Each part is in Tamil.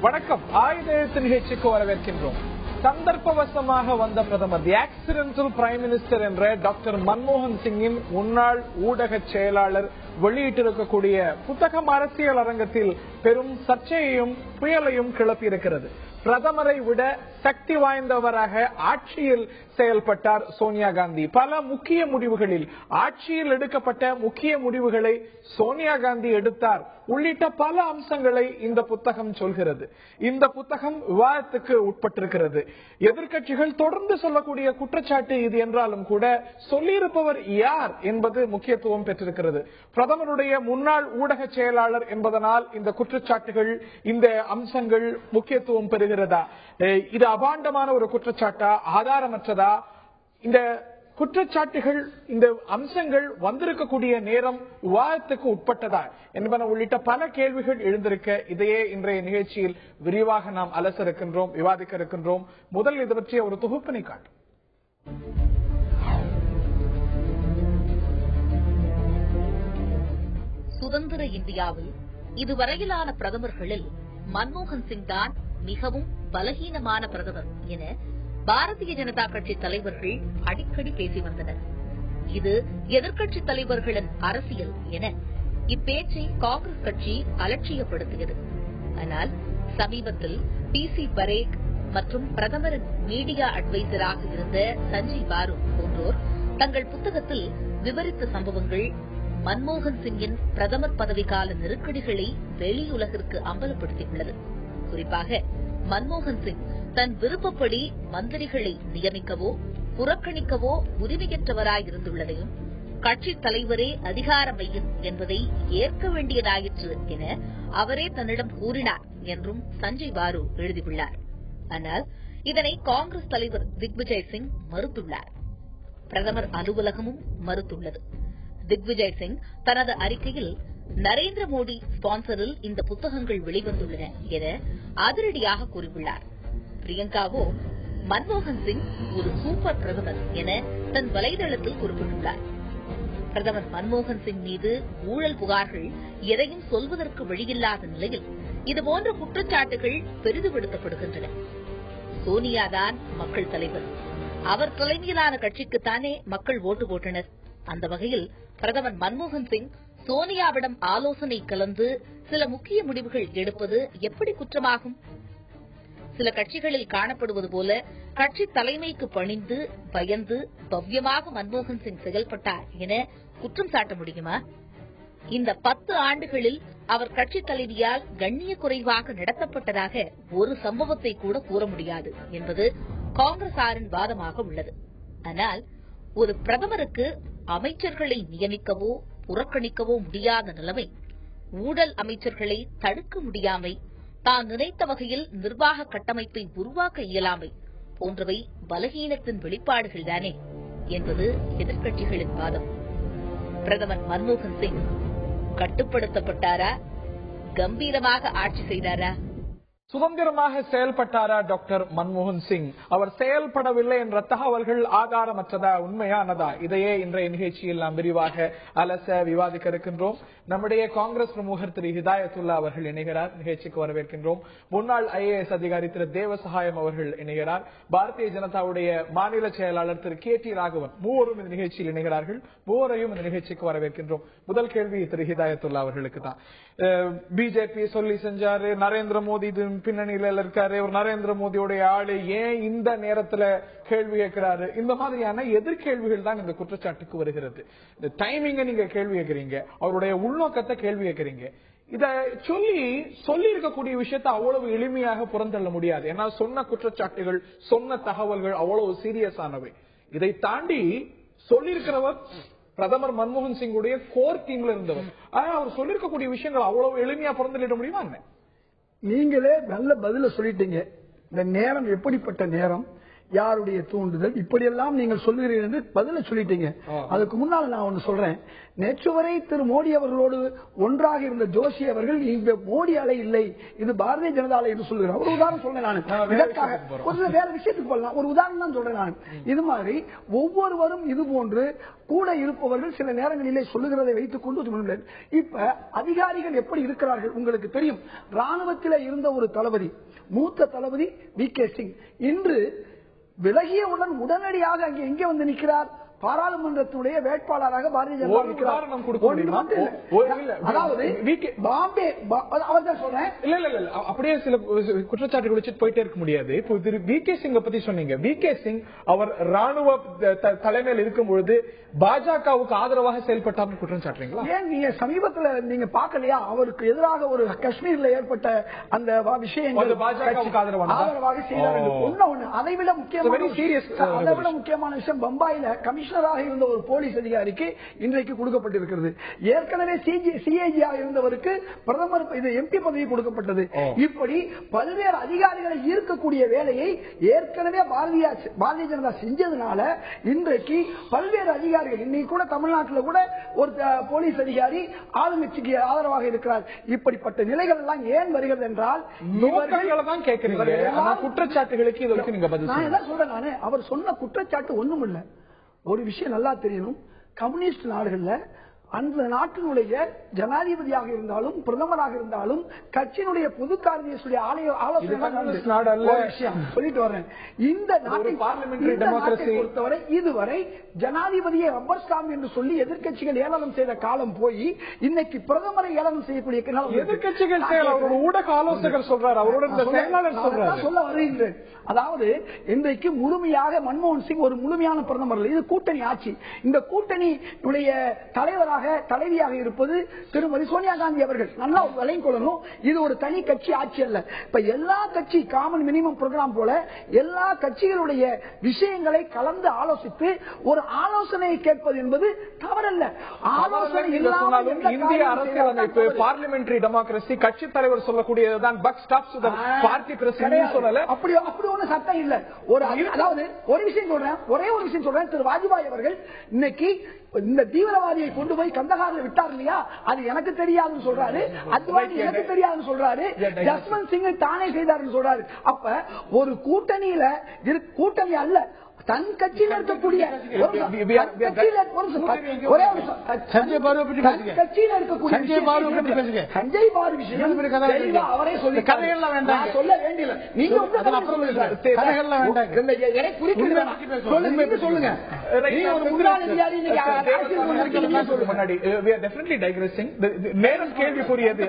வணக்கம். ஆயுத எழுத்து நிகழ்ச்சிக்கு வரவேற்கின்றோம். சந்தர்ப்பவசமாக வந்த பிரதமர், தி ஆக்சிடென்டல் பிரைம் மினிஸ்டர் என்ற டாக்டர் மன்மோகன் சிங்கின் முன்னாள் ஊடக செயலாளர் வெளியிட்டிருக்கக்கூடிய புத்தகம் அரசியல் அரங்கத்தில் பெரும் சர்ச்சையையும் புயலையும் கிளப்பியிருக்கிறது. பிரதமரை விட சக்தி வாய்ந்தவராக ஆட்சியில் செயல்பட்டார் சோனியா காந்தி. பல முக்கிய முடிவுகளில், ஆட்சியில் எடுக்கப்பட்ட முக்கிய முடிவுகளை சோனியா காந்தி எடுத்தார் உள்ளிட்ட பல அம்சங்களை இந்த புத்தகம் சொல்கிறது. இந்த புத்தகம் விவாதத்துக்கு உட்பட்டிருக்கிறது. எதிர்க்கட்சிகள் தொடர்ந்து சொல்லக்கூடிய குற்றச்சாட்டு இது என்றாலும் கூட சொல்லியிருப்பவர் யார் என்பது முக்கியத்துவம் பெற்றிருக்கிறது. பிரதமருடைய முன்னாள் ஊடக செயலாளர் என்பதனால் இந்த குற்றச்சாட்டுகள், இந்த அம்சங்கள் முக்கியத்துவம் பெறுகிறதா? இது அபாண்டமான ஒரு குற்றச்சாட்டா, ஆதாரமற்றதா? இந்த குற்றச்சாட்டுகள், இந்த அம்சங்கள் வந்திருக்கக்கூடிய நேரம் விவாதத்துக்கு உட்பட்டதா என்பன உள்ளிட்ட பல கேள்விகள் எழுந்திருக்க, இதையே இன்றைய நிகழ்ச்சியில் விரிவாக நாம் அலச இருக்கின்றோம், விவாதிக்க இருக்கின்றோம். முதல் இது பற்றிய ஒரு தொகுப்பினை காட்டும். சுதந்திர இந்தியாவில் இதுவரையிலான பிரதமர்களில் மன்மோகன் சிங் தான் மிகவும் பலகீனமான பிரதமர் என பாரதிய ஜனதா கட்சி தலைவர்கள் அடிக்கடி பேசி வந்தனர். இது எதிர்க்கட்சி தலைவர்களின் அரசியல் என இப்பேச்சை காங்கிரஸ் கட்சி அலட்சியப்படுத்தியது. ஆனால் சமீபத்தில் PC பரேக் மற்றும் பிரதமரின் மீடியா அட்வைசராக இருந்த சஞ்சய் பாரு போன்றோர் தங்கள் புத்தகத்தில் விவரித்த சம்பவங்கள் மன்மோகன் சிங்கின் பிரதமர் பதவிக்கால நெருக்கடிகளை வெளியுலகிற்கு அம்பலப்படுத்தியுள்ளது. குறிப்பாக மன்மோகன் சிங் தன் விருப்பப்படி மந்திரிகளை நியமிக்கவோ புறக்கணிக்கவோ உரிமையற்றவராயிருந்துள்ளதையும், கட்சி தலைவரே அதிகார மையம் என்பதை ஏற்க வேண்டியதாயிற்று என அவரே தன்னிடம் கூறினார் என்றும் சஞ்சய் பாரு எழுதியுள்ளார். ஆனால் இதனை காங்கிரஸ் தலைவர் திக்விஜய் சிங் மறுத்துள்ளார். பிரதமர் அலுவலகமும் மறுத்துள்ளது. திக்விஜய் சிங் தனது அறிக்கையில் நரேந்திர மோடி ஸ்பான்சரில் இந்த புத்தகங்கள் வெளிவந்துள்ளன என அதிரடியாக கூறியுள்ளார். பிரியங்காவோ மன்மோகன் சிங் ஒரு சூப்பர் பிரதமர் என தன் வலைதளத்தில் குறிப்பிட்டுள்ளார். பிரதமர் மன்மோகன் சிங் மீது ஊழல் புகார்கள் எதையும் சொல்வதற்கு வழியில்லாத நிலையில் இதுபோன்ற குற்றச்சாட்டுகள் பெரிதுபடுத்தப்படுகின்றன. சோனியாதான் மக்கள் தலைவர், அவர் தலைமையிலான கட்சிக்குத்தானே மக்கள் ஓட்டு போட்டனர். அந்த வகையில் பிரதமர் மன்மோகன் சிங் சோனியாவிடம் ஆலோசனை கலந்து சில முக்கிய முடிவுகள் எடுப்பது எப்படி குற்றமாகும்? சில கட்சிகளில் காணப்படுவது போல கட்சி தலைமைக்கு பணிந்து பயந்து பவ்யமாக மன்மோகன் சிங் செயல்பட்டார் என குற்றம் சாட்ட முடியுமா? இந்த 10 ஆண்டுகளில் அவர் கட்சி தலைவியால் கண்ணிய குறைவாக நடத்தப்பட்டதாக ஒரு சம்பவத்தை கூட கூற முடியாது என்பது காங்கிரசாரின் வாதமாக உள்ளது. ஆனால் ஒரு பிரதமருக்கு அமைச்சர்களை நியமிக்கவோ புறக்கணிக்கவோ முடியாத நிலைமை, ஊழல் அமைச்சர்களை தடுக்க முடியாமை, தான் நினைத்த வகையில் நிர்வாக கட்டமைப்பை உருவாக்க இயலாமை போன்றவை பலகீனத்தின் வெளிப்பாடுகள்தானே என்பது எதிர்க்கட்சிகளின் வாதம். பிரதமர் மன்மோகன் சிங் கட்டுப்படுத்தப்பட்டாரா? கம்பீரமாக ஆட்சி செய்தாரா? சுதந்திரமாக செயல்பட்டாரா டாக்டர் மன்மோகன் சிங்? அவர் செயல்படவில்லை என்ற தகவல்கள் ஆதாரமற்றதா, உண்மையானதா? இதையே இன்றைய நிகழ்ச்சியில் நாம் விரிவாக அலச விவாதிக்க இருக்கின்றோம். நம்முடைய காங்கிரஸ் பிரமுகர் திரு ஹிதாயத்துல்லா அவர்கள் இணைகிறார், நிகழ்ச்சிக்கு வரவேற்கின்றோம். முன்னாள் IAS அதிகாரி திரு தேவசகாயம் அவர்கள் இணைகிறார். பாரதிய ஜனதாவுடைய மாநில செயலாளர் திரு KT ராகவன், மூவரும் இந்த நிகழ்ச்சியில் இணைகிறார்கள். மூவரையும் இந்த நிகழ்ச்சிக்கு வரவேற்கின்றோம். முதல் கேள்வி திரு ஹிதாயத்துல்லா அவர்களுக்கு தான். பிஜேபி சொல்லி செஞ்சாரு, நரேந்திர மோடி பின்னணியில இருக்காரு, ஒரு நரேந்திர மோடியோடைய ஆளு, ஏன் இந்த நேரத்துல கேள்வி கேட்கிறாரு? இந்த மாதிரியான எதிர்கேள்விகள் தான் இந்த குற்றச்சாட்டுக்கு வருகிறது. இந்த டைமிங்க நீங்க கேள்வி கேட்கறீங்க, அவருடைய உள்நோக்கத்தை கேள்வி கேட்கறீங்க. இத சொல்லி இருக்கக்கூடிய விஷயத்தை அவ்வளவு எளிமையாக புறந்தள்ள முடியாது. ஏன்னா சொன்ன குற்றச்சாட்டுகள், சொன்ன தகவல்கள் அவ்வளவு சீரியஸ் ஆனவை. இதை தாண்டி சொல்லியிருக்கிறவர் பிரதமர் மன்மோகன் சிங்குடைய கோர் டீம்ல இருந்தவர். அவர் சொல்லிருக்கக்கூடிய விஷயங்கள் அவ்வளவு எளிமையா புறந்தள்ளிட முடியுமா என்ன? நீங்களே நல்ல பதில சொல்லிட்டீங்க. இந்த நேரம் எப்படிப்பட்ட நேரம், யாருடைய தூண்டுதல் இப்படியெல்லாம் நீங்கள் சொல்லுகிறீர்கள் என்று பதில சொல்லிட்டீங்க. அதுக்கு முன்னால் நான் ஒன்று சொல்றேன். நேற்று வரை திரு மோடி அவர்களோடு ஒன்றாக இருந்த ஜோஷி அவர்கள் இந்த மோடி அலை இல்லை, இது பாரதிய ஜனதா அலை என்று சொல்லுகிறார். ஒரு உதாரணம் சொல்றேன் நான். இதற்காக ஒரு வேற விஷயத்துக்கு போகலாம். ஒரு உதாரணம் தான் சொல்றேன் நான். இது மாதிரி ஒவ்வொருவரும் இது போன்று கூட இருப்பவர்கள் சில நேரங்களிலே சொல்லுகிறதை வைத்துக் கொண்டு இப்ப அதிகாரிகள் எப்படி இருக்கிறார்கள் உங்களுக்கு தெரியும். ராணுவத்தில் இருந்த ஒரு தளபதி, மூத்த தளபதி வி.கே. சிங் இன்று விலகியவுடன் உடனடியாக அங்கே எங்கே வந்து நிற்கிறார்? பாராளுமன்றத்துடைய வேட்பாளராக பாரதிய ஜனதா இருக்கிறார். அதாவது பாம்பே அவர்தான் சொல்றேன். இல்ல அப்படியே சில குற்றச்சாட்டுகள் வச்சு போயிட்டே இருக்க முடியாது. இப்போ திரு வி.கே. சிங் பத்தி சொன்னீங்க. வி.கே. சிங் அவர் ராணுவ தலைமையில் இருக்கும் பொழுது பாஜகவுக்கு ஆதரவாக செயல்பட்டார் குற்றம் சாட்டுறீங்களா? ஏன் நீங்க சமீபத்தில் நீங்க பாக்கலையா? அவருக்கு எதிராக ஒரு காஷ்மீர்ல ஏற்பட்ட அந்த விஷயங்கள் பாஜகவுக்கு ஆதரவாக செய்தார். அதை விட முக்கியமான விஷயம் பம்பாயில கமிஷனராக இருந்த ஒரு போலீஸ் அதிகாரிக்கு இன்றைக்கு கொடுக்கப்பட்டிருக்கிறது. ஏற்கனவே சிஏஜியாக இருந்தவருக்கு பிரதமர் எம்பி பதவி கொடுக்கப்பட்டது. இப்படி பல்வேறு அதிகாரிகளை ஈர்க்கக்கூடிய வேலையை ஏற்கனவே பாரதிய ஜனதா செஞ்சதுனால இன்றைக்கு பல்வேறு அதிகாரிகள் இன்னைக்கு கூட தமிழ்நாட்டில் கூட ஒரு போலீஸ் அதிகாரி ஆளுங்கட்சிக்கு ஆதரவாக இருக்கிறார். இப்படிப்பட்ட நிலைகள் எல்லாம் ஏன் வருகிறது என்றால் குற்றச்சாட்டுகளுக்கு நீங்க பதில் நான் என்ன சொல்றேன். அவர் சொன்ன குற்றச்சாட்டு ஒண்ணும் இல்லை. ஒரு விஷயம் நல்லா தெரியணும். கம்யூனிஸ்ட் நாடுகள்ல அந்த நாட்டினுடைய ஜனாதிபதியாக இருந்தாலும் பிரதமராக இருந்தாலும் கட்சியினுடைய பொது காரியத்துடைய சொல்லிட்டு வரேன். இந்த பொறுத்தவரை இதுவரை ஜனாதிபதியை ரப்பர் ஸ்டாம்ப் என்று சொல்லி எதிர்கட்சிகள் ஏளனம் செய்த காலம் போய் இன்னைக்கு பிரதமரை ஏளனம் செய்யக்கூடிய எதிர்கட்சிகள் ஊடக ஆலோசகர் சொல்றார். அவரோட சொல்ல வருகின்றேன். அதாவது இன்றைக்கு முழுமையாக மன்மோகன் சிங் ஒரு முழுமையான பிரதமர். இது கூட்டணி ஆட்சி. இந்த கூட்டணியுடைய தலைவராக தலைவியாக இருப்பது திருமதி சோனியா காந்தி அவர்கள். நல்லா விளங்கிக் கொள்ளணும். இது ஒரு தனி கட்சி ஆட்சி அல்ல. இப்ப எல்லா கட்சி காமன் மினிமம் புரோகிராம் போல எல்லா கட்சிகளுடைய விஷயங்களை கலந்து ஆலோசித்து ஒரு ஆலோசனையை கேட்பது என்பது தவறல்ல. ஆலோசனை இந்திய அரசியலமைப்பு பார்லிமெண்டரி டெமோக்ரசி கட்சி தலைவர் சொல்லக்கூடியதுதான். பார்ட்டி பிரசிடென்ட் சொல்லல. அப்படி ஒண்ணு சட்டம் இல்ல. அதாவது ஒரு விஷயம் சொல்றேன், ஒரே ஒரு விஷயம் சொல்றேன். திரு வாஜ்பாய் அவர்கள் இன்னைக்கு இந்த தீவிரவாதியை கொண்டு போய் கந்தகாரில் விட்டார் இல்லையா, அது எனக்கு தெரியாதுன்னு சொல்றாரு. அத்வானி எனக்கு தெரியாதுன்னு சொல்றாரு. ஜஸ்வந்த் சிங் தானே செய்தாருன்னு சொல்றாரு. அப்ப ஒரு கூட்டணியில கூட்டணி அல்ல, தன் கட்சியில் இருக்கக்கூடிய சஞ்சய் பாரு அவரே சொல்லி கதைகள்லாம் வேண்டாம் சொல்ல வேண்டியது. நீங்க சொல்லுங்க. நேரம் கேள்விக்குரியது.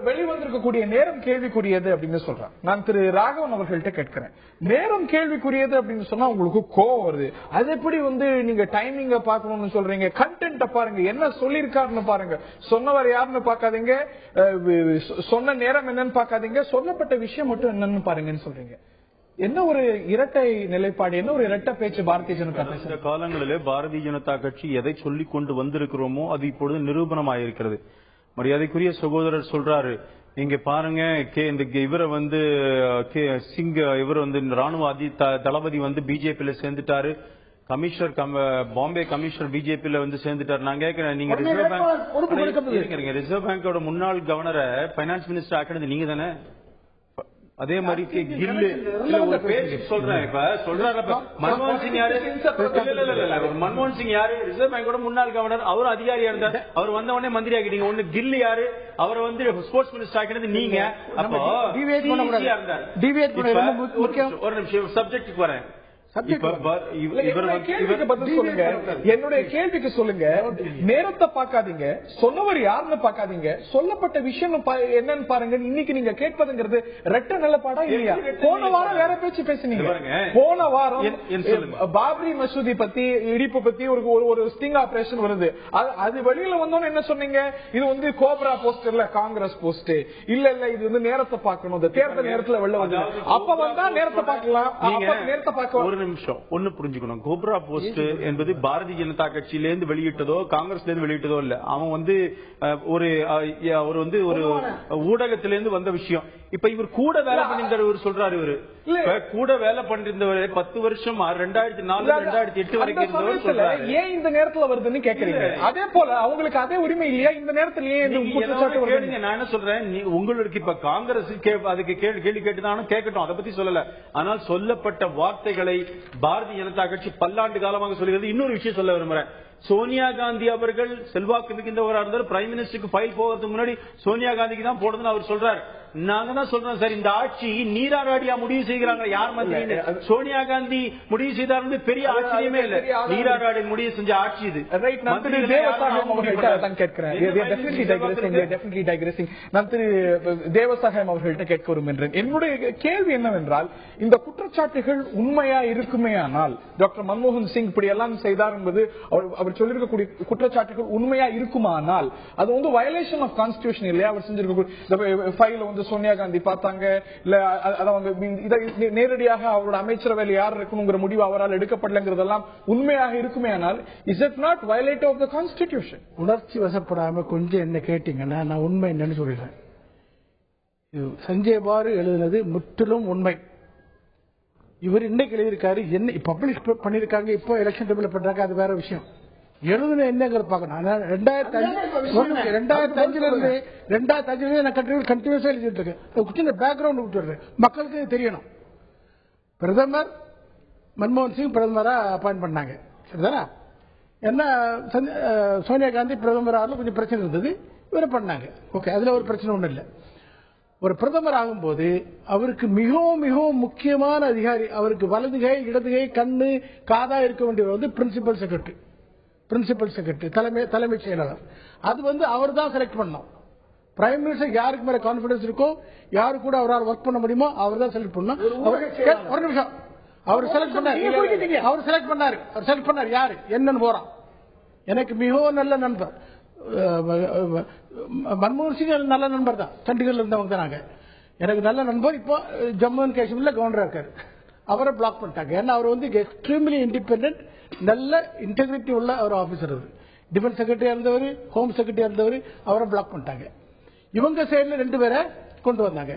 வெளிவந்திருக்கக்கூடிய நேரம் கேள்விக்குரியது அப்படின்னு சொல்றேன். நான் திரு ராகவன் அவர்கள்ட்ட கேட்கிறேன். நேரம் கேள்விக்குரியது அப்படின்னு சொன்னா உங்களுக்கு கோவம் வருது. அது எப்படி நீங்க டைமிங்க பாக்கணும்னு சொல்றீங்க? கண்டென்ட் பாருங்க, என்ன சொல்லிருக்காருன்னு பாருங்க. சொன்னவர் யாருன்னு பாக்காதீங்க, சொன்ன நேரம் என்னன்னு பாக்காதீங்க, சொல்லப்பட்ட விஷயம் மட்டும் என்னன்னு பாருங்கன்னு சொல்றீங்க. என்ன ஒரு இரட்டை நிலைப்பாடு, என்ன ஒரு இரட்டை பேச்சு பாரதிய ஜனதா கட்சி? இந்த காலங்களிலே பாரதிய ஜனதா கட்சி எதை சொல்லிக் கொண்டு வந்திருக்கிறோமோ அது இப்பொழுது நிரூபணமாயிருக்கிறது. மரியாதைக்குரிய சகோதரர் சொல்றாரு, இங்க பாருங்க இவரை சிங் இவர் ராணுவ தளபதி பிஜேபியில சேர்ந்துட்டாரு, கமிஷனர் பாம்பே கமிஷனர் பிஜேபியில சேர்ந்துட்டாரு. நான் கேட்கிறேன், நீங்க ரிசர்வ் பேங்கோட முன்னாள் கவர்னரை பைனான்ஸ் மினிஸ்டர் ஆக்கினது நீங்க தானே? அதே மாதிரி கில்லு ஒரு பேச்சு சொல்றேன். இப்ப சொல்றாரு மன்மோகன் சிங் யாரு? மன்மோகன் சிங் யாரு? ரிசர்வ் பேங்கோட முன்னாள் கவர்னர். அவரும் அதிகாரியா இருந்தார். அவர் வந்த உடனே மந்திரி ஆக்கிட்டீங்க. ஒண்ணு கில்லு யாரு? அவரை ஸ்போர்ட்ஸ் மினிஸ்டர் ஆக்கினது நீங்க. அப்போ ஒரு நிமிஷம் சப்ஜெக்டுக்கு வரேன். என்னுடைய கேள்விக்கு சொல்லுங்க. நேரத்தை பாக்காதீங்க, சொன்னவர் யாருன்னு பாக்காதீங்க, சொல்லப்பட்ட விஷயம் என்னன்னு பாருங்க. இன்னைக்கு நீங்க கேட்பதுங்கிறது ரெட்ட நிலப்பாடா இல்லையா? போன வாரம் வேற பேச்சு பேசுனீங்க. போன வாரம் பாபரி மசூதி பத்தி இடிப்பு பத்தி ஒரு ஸ்டிங் ஆபரேஷன் வருது. அது வெளியில வந்தோன்னு என்ன சொன்னீங்க? இது கோப்ரா போஸ்ட் இல்ல, காங்கிரஸ் போஸ்ட் இல்ல, இது நேரத்தை பார்க்கணும், இந்த தேர்தல் நேரத்துல வெளில வந்து அப்ப வந்தா நேரத்தை பார்க்கலாம். நேரத்தை பார்க்க நிமிஷம் ஒன்னு புரிஞ்சுக்கணும். கோப்ரா போஸ்ட் என்பது பாரதிய ஜனதா கட்சியிலிருந்து வெளியிட்டதோ காங்கிரஸ்ல இருந்து வெளியிட்டதோ இல்ல. அவன் ஒரு ஊடகத்திலிருந்து வந்த விஷயம். இப்ப இவர் கூட வேலை பண்ணிருந்தவர் சொல்றாரு. இவரு கூட வேலை பண்ணிருந்தவர் 10 வருஷம் 2004 2008 வரைக்கும் இருந்தவர் சொல்றாரு. ஏன் இந்த நேரத்துல வருதுன்னு கேக்குறீங்க. அதே போல அவங்களுக்கு அதே உரிமை இல்லையா இந்த நேரத்துல? ஏன் நான் என்ன சொல்றேன், உங்களுக்கு இப்ப காங்கிரஸ் அதுக்கு கேள்வி கேட்டுதான் கேட்கட்டும், அதை பத்தி சொல்லல. ஆனால் சொல்லப்பட்ட வார்த்தைகளை பாரதிய ஜனதா கட்சி பல்லாண்டு காலமாக சொல்கிறது. இன்னொரு விஷயம் சொல்ல விரும்புறேன். சோனியா காந்தி அவர்கள் செல்வாக்கு மிகுந்தவராக இருந்தார். பிரைம் மினிஸ்டருக்கு ஃபைல் போகிறதுக்கு முன்னாடி சோனியா காந்திக்கு தான் போடுறதுன்னு அவர் சொல்றாரு. நாங்க தான் சொல்றோம் சார், இந்த ஆட்சி நீராடாடியா முடிவு செய்கிறாங்க யார் மந்திரி? சோனியா காந்தி முடிவு செய்தார் பெரிய ஆச்சரியமே இல்ல. நீராடாடி முடிவு செஞ்ச ஆட்சி இது. நான் திரு தேவசாகம் அவர்கள்ட்ட கேட்க விரும்புகிறேன். என்னுடைய கேள்வி என்னவென்றால், இந்த குற்றச்சாட்டுகள் உண்மையா இருக்குமே ஆனால் டாக்டர் மன்மோகன் சிங் இப்படி எல்லாம் செய்தார் என்பது அவர் சொல்லிருக்கக்கூடிய குற்றச்சாட்டுகள் உண்மையா இருக்குமானால் அது வந்து வயலேஷன் ஆஃப் கான்ஸ்டிடியூஷன் இல்லையா? அவர் செஞ்சிருக்க ஃபைல வந்து சோனியா காந்தி பார்த்தாங்க இல்ல, நேரடியாக அவரோட அமைச்சரவையில் யார் இருக்கணுங்கிற முடிவு அவரால் எடுக்கப்படலங்கிறதெல்லாம் உண்மையாக இருக்குமே ஆனால் is it not violate of the constitution? உணர்ச்சி வசப்படாம கொஞ்சம் என்ன கேட்டீங்கன்னா நான் உண்மை என்னன்னு சொல்லிடுறேன். சஞ்சய் பாரு எழுதினது முற்றிலும் உண்மை. இவர் இன்னைக்கு எழுதியிருக்காரு, என்ன பப்ளிஷ் பண்ணிருக்காங்க, இப்போ எலெக்ஷன் டேபிள் பண்றாங்க, அது வேற விஷயம். எழுதுன என்னங்கிற பாக்கணும். 2005 நான் கண்டினியூஸா எழுதிட்டு இருக்கேன். பேக்ரவுண்ட் விட்டுறேன், மக்களுக்கு தெரியணும். பிரதமர் மன்மோகன் சிங் பிரதமரா அப்பாயிண்ட் பண்ணாங்க, சரிதானா? என்ன சோனியா காந்தி பிரதமர் ஆகல, கொஞ்சம் பிரச்சனை இருந்தது, இவரை பண்ணாங்க. ஓகே, அதுல ஒரு பிரச்சனை ஒன்றும் இல்லை. ஒரு பிரதமர் ஆகும்போது அவருக்கு மிகவும் மிகவும் முக்கியமான அதிகாரி, அவருக்கு வலதுகை இடதுகை கண்ணு காதா இருக்க வேண்டியவர் வந்து பிரின்சிபல் செக்ரட்டரி தலைமைச் செயலாளர். அது வந்து அவர் தான் செலக்ட் பண்ணணும். பிரைம் மினிஸ்டர் யாருக்கு மேல கான்பிடன்ஸ் இருக்கோ, யாரு கூட அவரால் ஒர்க் பண்ண முடியுமோ அவர் தான் செலக்ட் பண்ணணும். ஒரு நிமிஷம், அவர் செலக்ட் பண்ணார் யாரு என்னன்னு போறான். எனக்கு மிகவும் நல்ல நண்பர் மன்மோகன் சிங், நல்ல நண்பர் தான். சண்டிகர்ல இருந்தவங்க தான் நாங்க. எனக்கு நல்ல நண்பர். இப்போ ஜம்மு அண்ட் காஷ்மீர்ல கவர்னரா இருக்காரு. அவரை பிளாக் பண்ணிட்டாங்க. ஏன்னா அவர் வந்து எக்ஸ்ட்ரீம்லி இண்டிபெண்டன்ட், நல்ல இன்டெகிரிட்டி உள்ள ஒரு ஆபீசர். டிஃபென்ஸ் செக்ரட்டரியா இருந்தவர், ஹோம் செக்ரட்டரியா இருந்தவர், அவரை பிளாக் பண்ணிட்டாங்க. இவங்க சைடுல 2 பேரை கொண்டு வந்தாங்க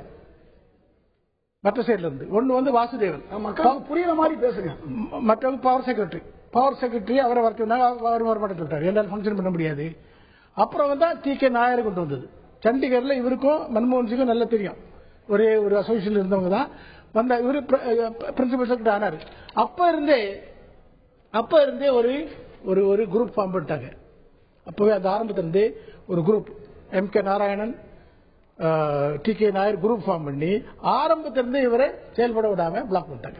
மற்ற சைடுல இருந்து. ஒன்னு வந்து வாசுதேவன், புரியுற மாதிரி பேசுங்க. மற்றவங்க பவர் செக்ரட்டரி அவரை வர சொன்னாங்க. அவர் வர மாட்டேன்னு சொல்லிட்டாரு, என்னால் ஃபங்க்ஷன் பண்ண முடியாது. அப்புறம் வந்து TK நாயர் கொண்டு வந்தது. சண்டிகர்ல இவருக்கும் மன்மோகன் சிங்கும் நல்லா தெரியும், ஒரே ஒரு அசோசியேஷன் இருந்தவங்க தான். வந்த இவரு பிரின்சிபல் செக்ரட்டரி ஆனாரு. அப்ப இருந்தே ஒரு குரூப் ஃபார்ம் பண்ணிட்டாங்க. அப்பவே அந்த ஆரம்பத்திலிருந்தே ஒரு group MK Narayanan TK Nair group form பண்ணி ஆரம்பத்திலிருந்து இவரை செயல்பட விடாம பிளாக் பண்ணிட்டாங்க.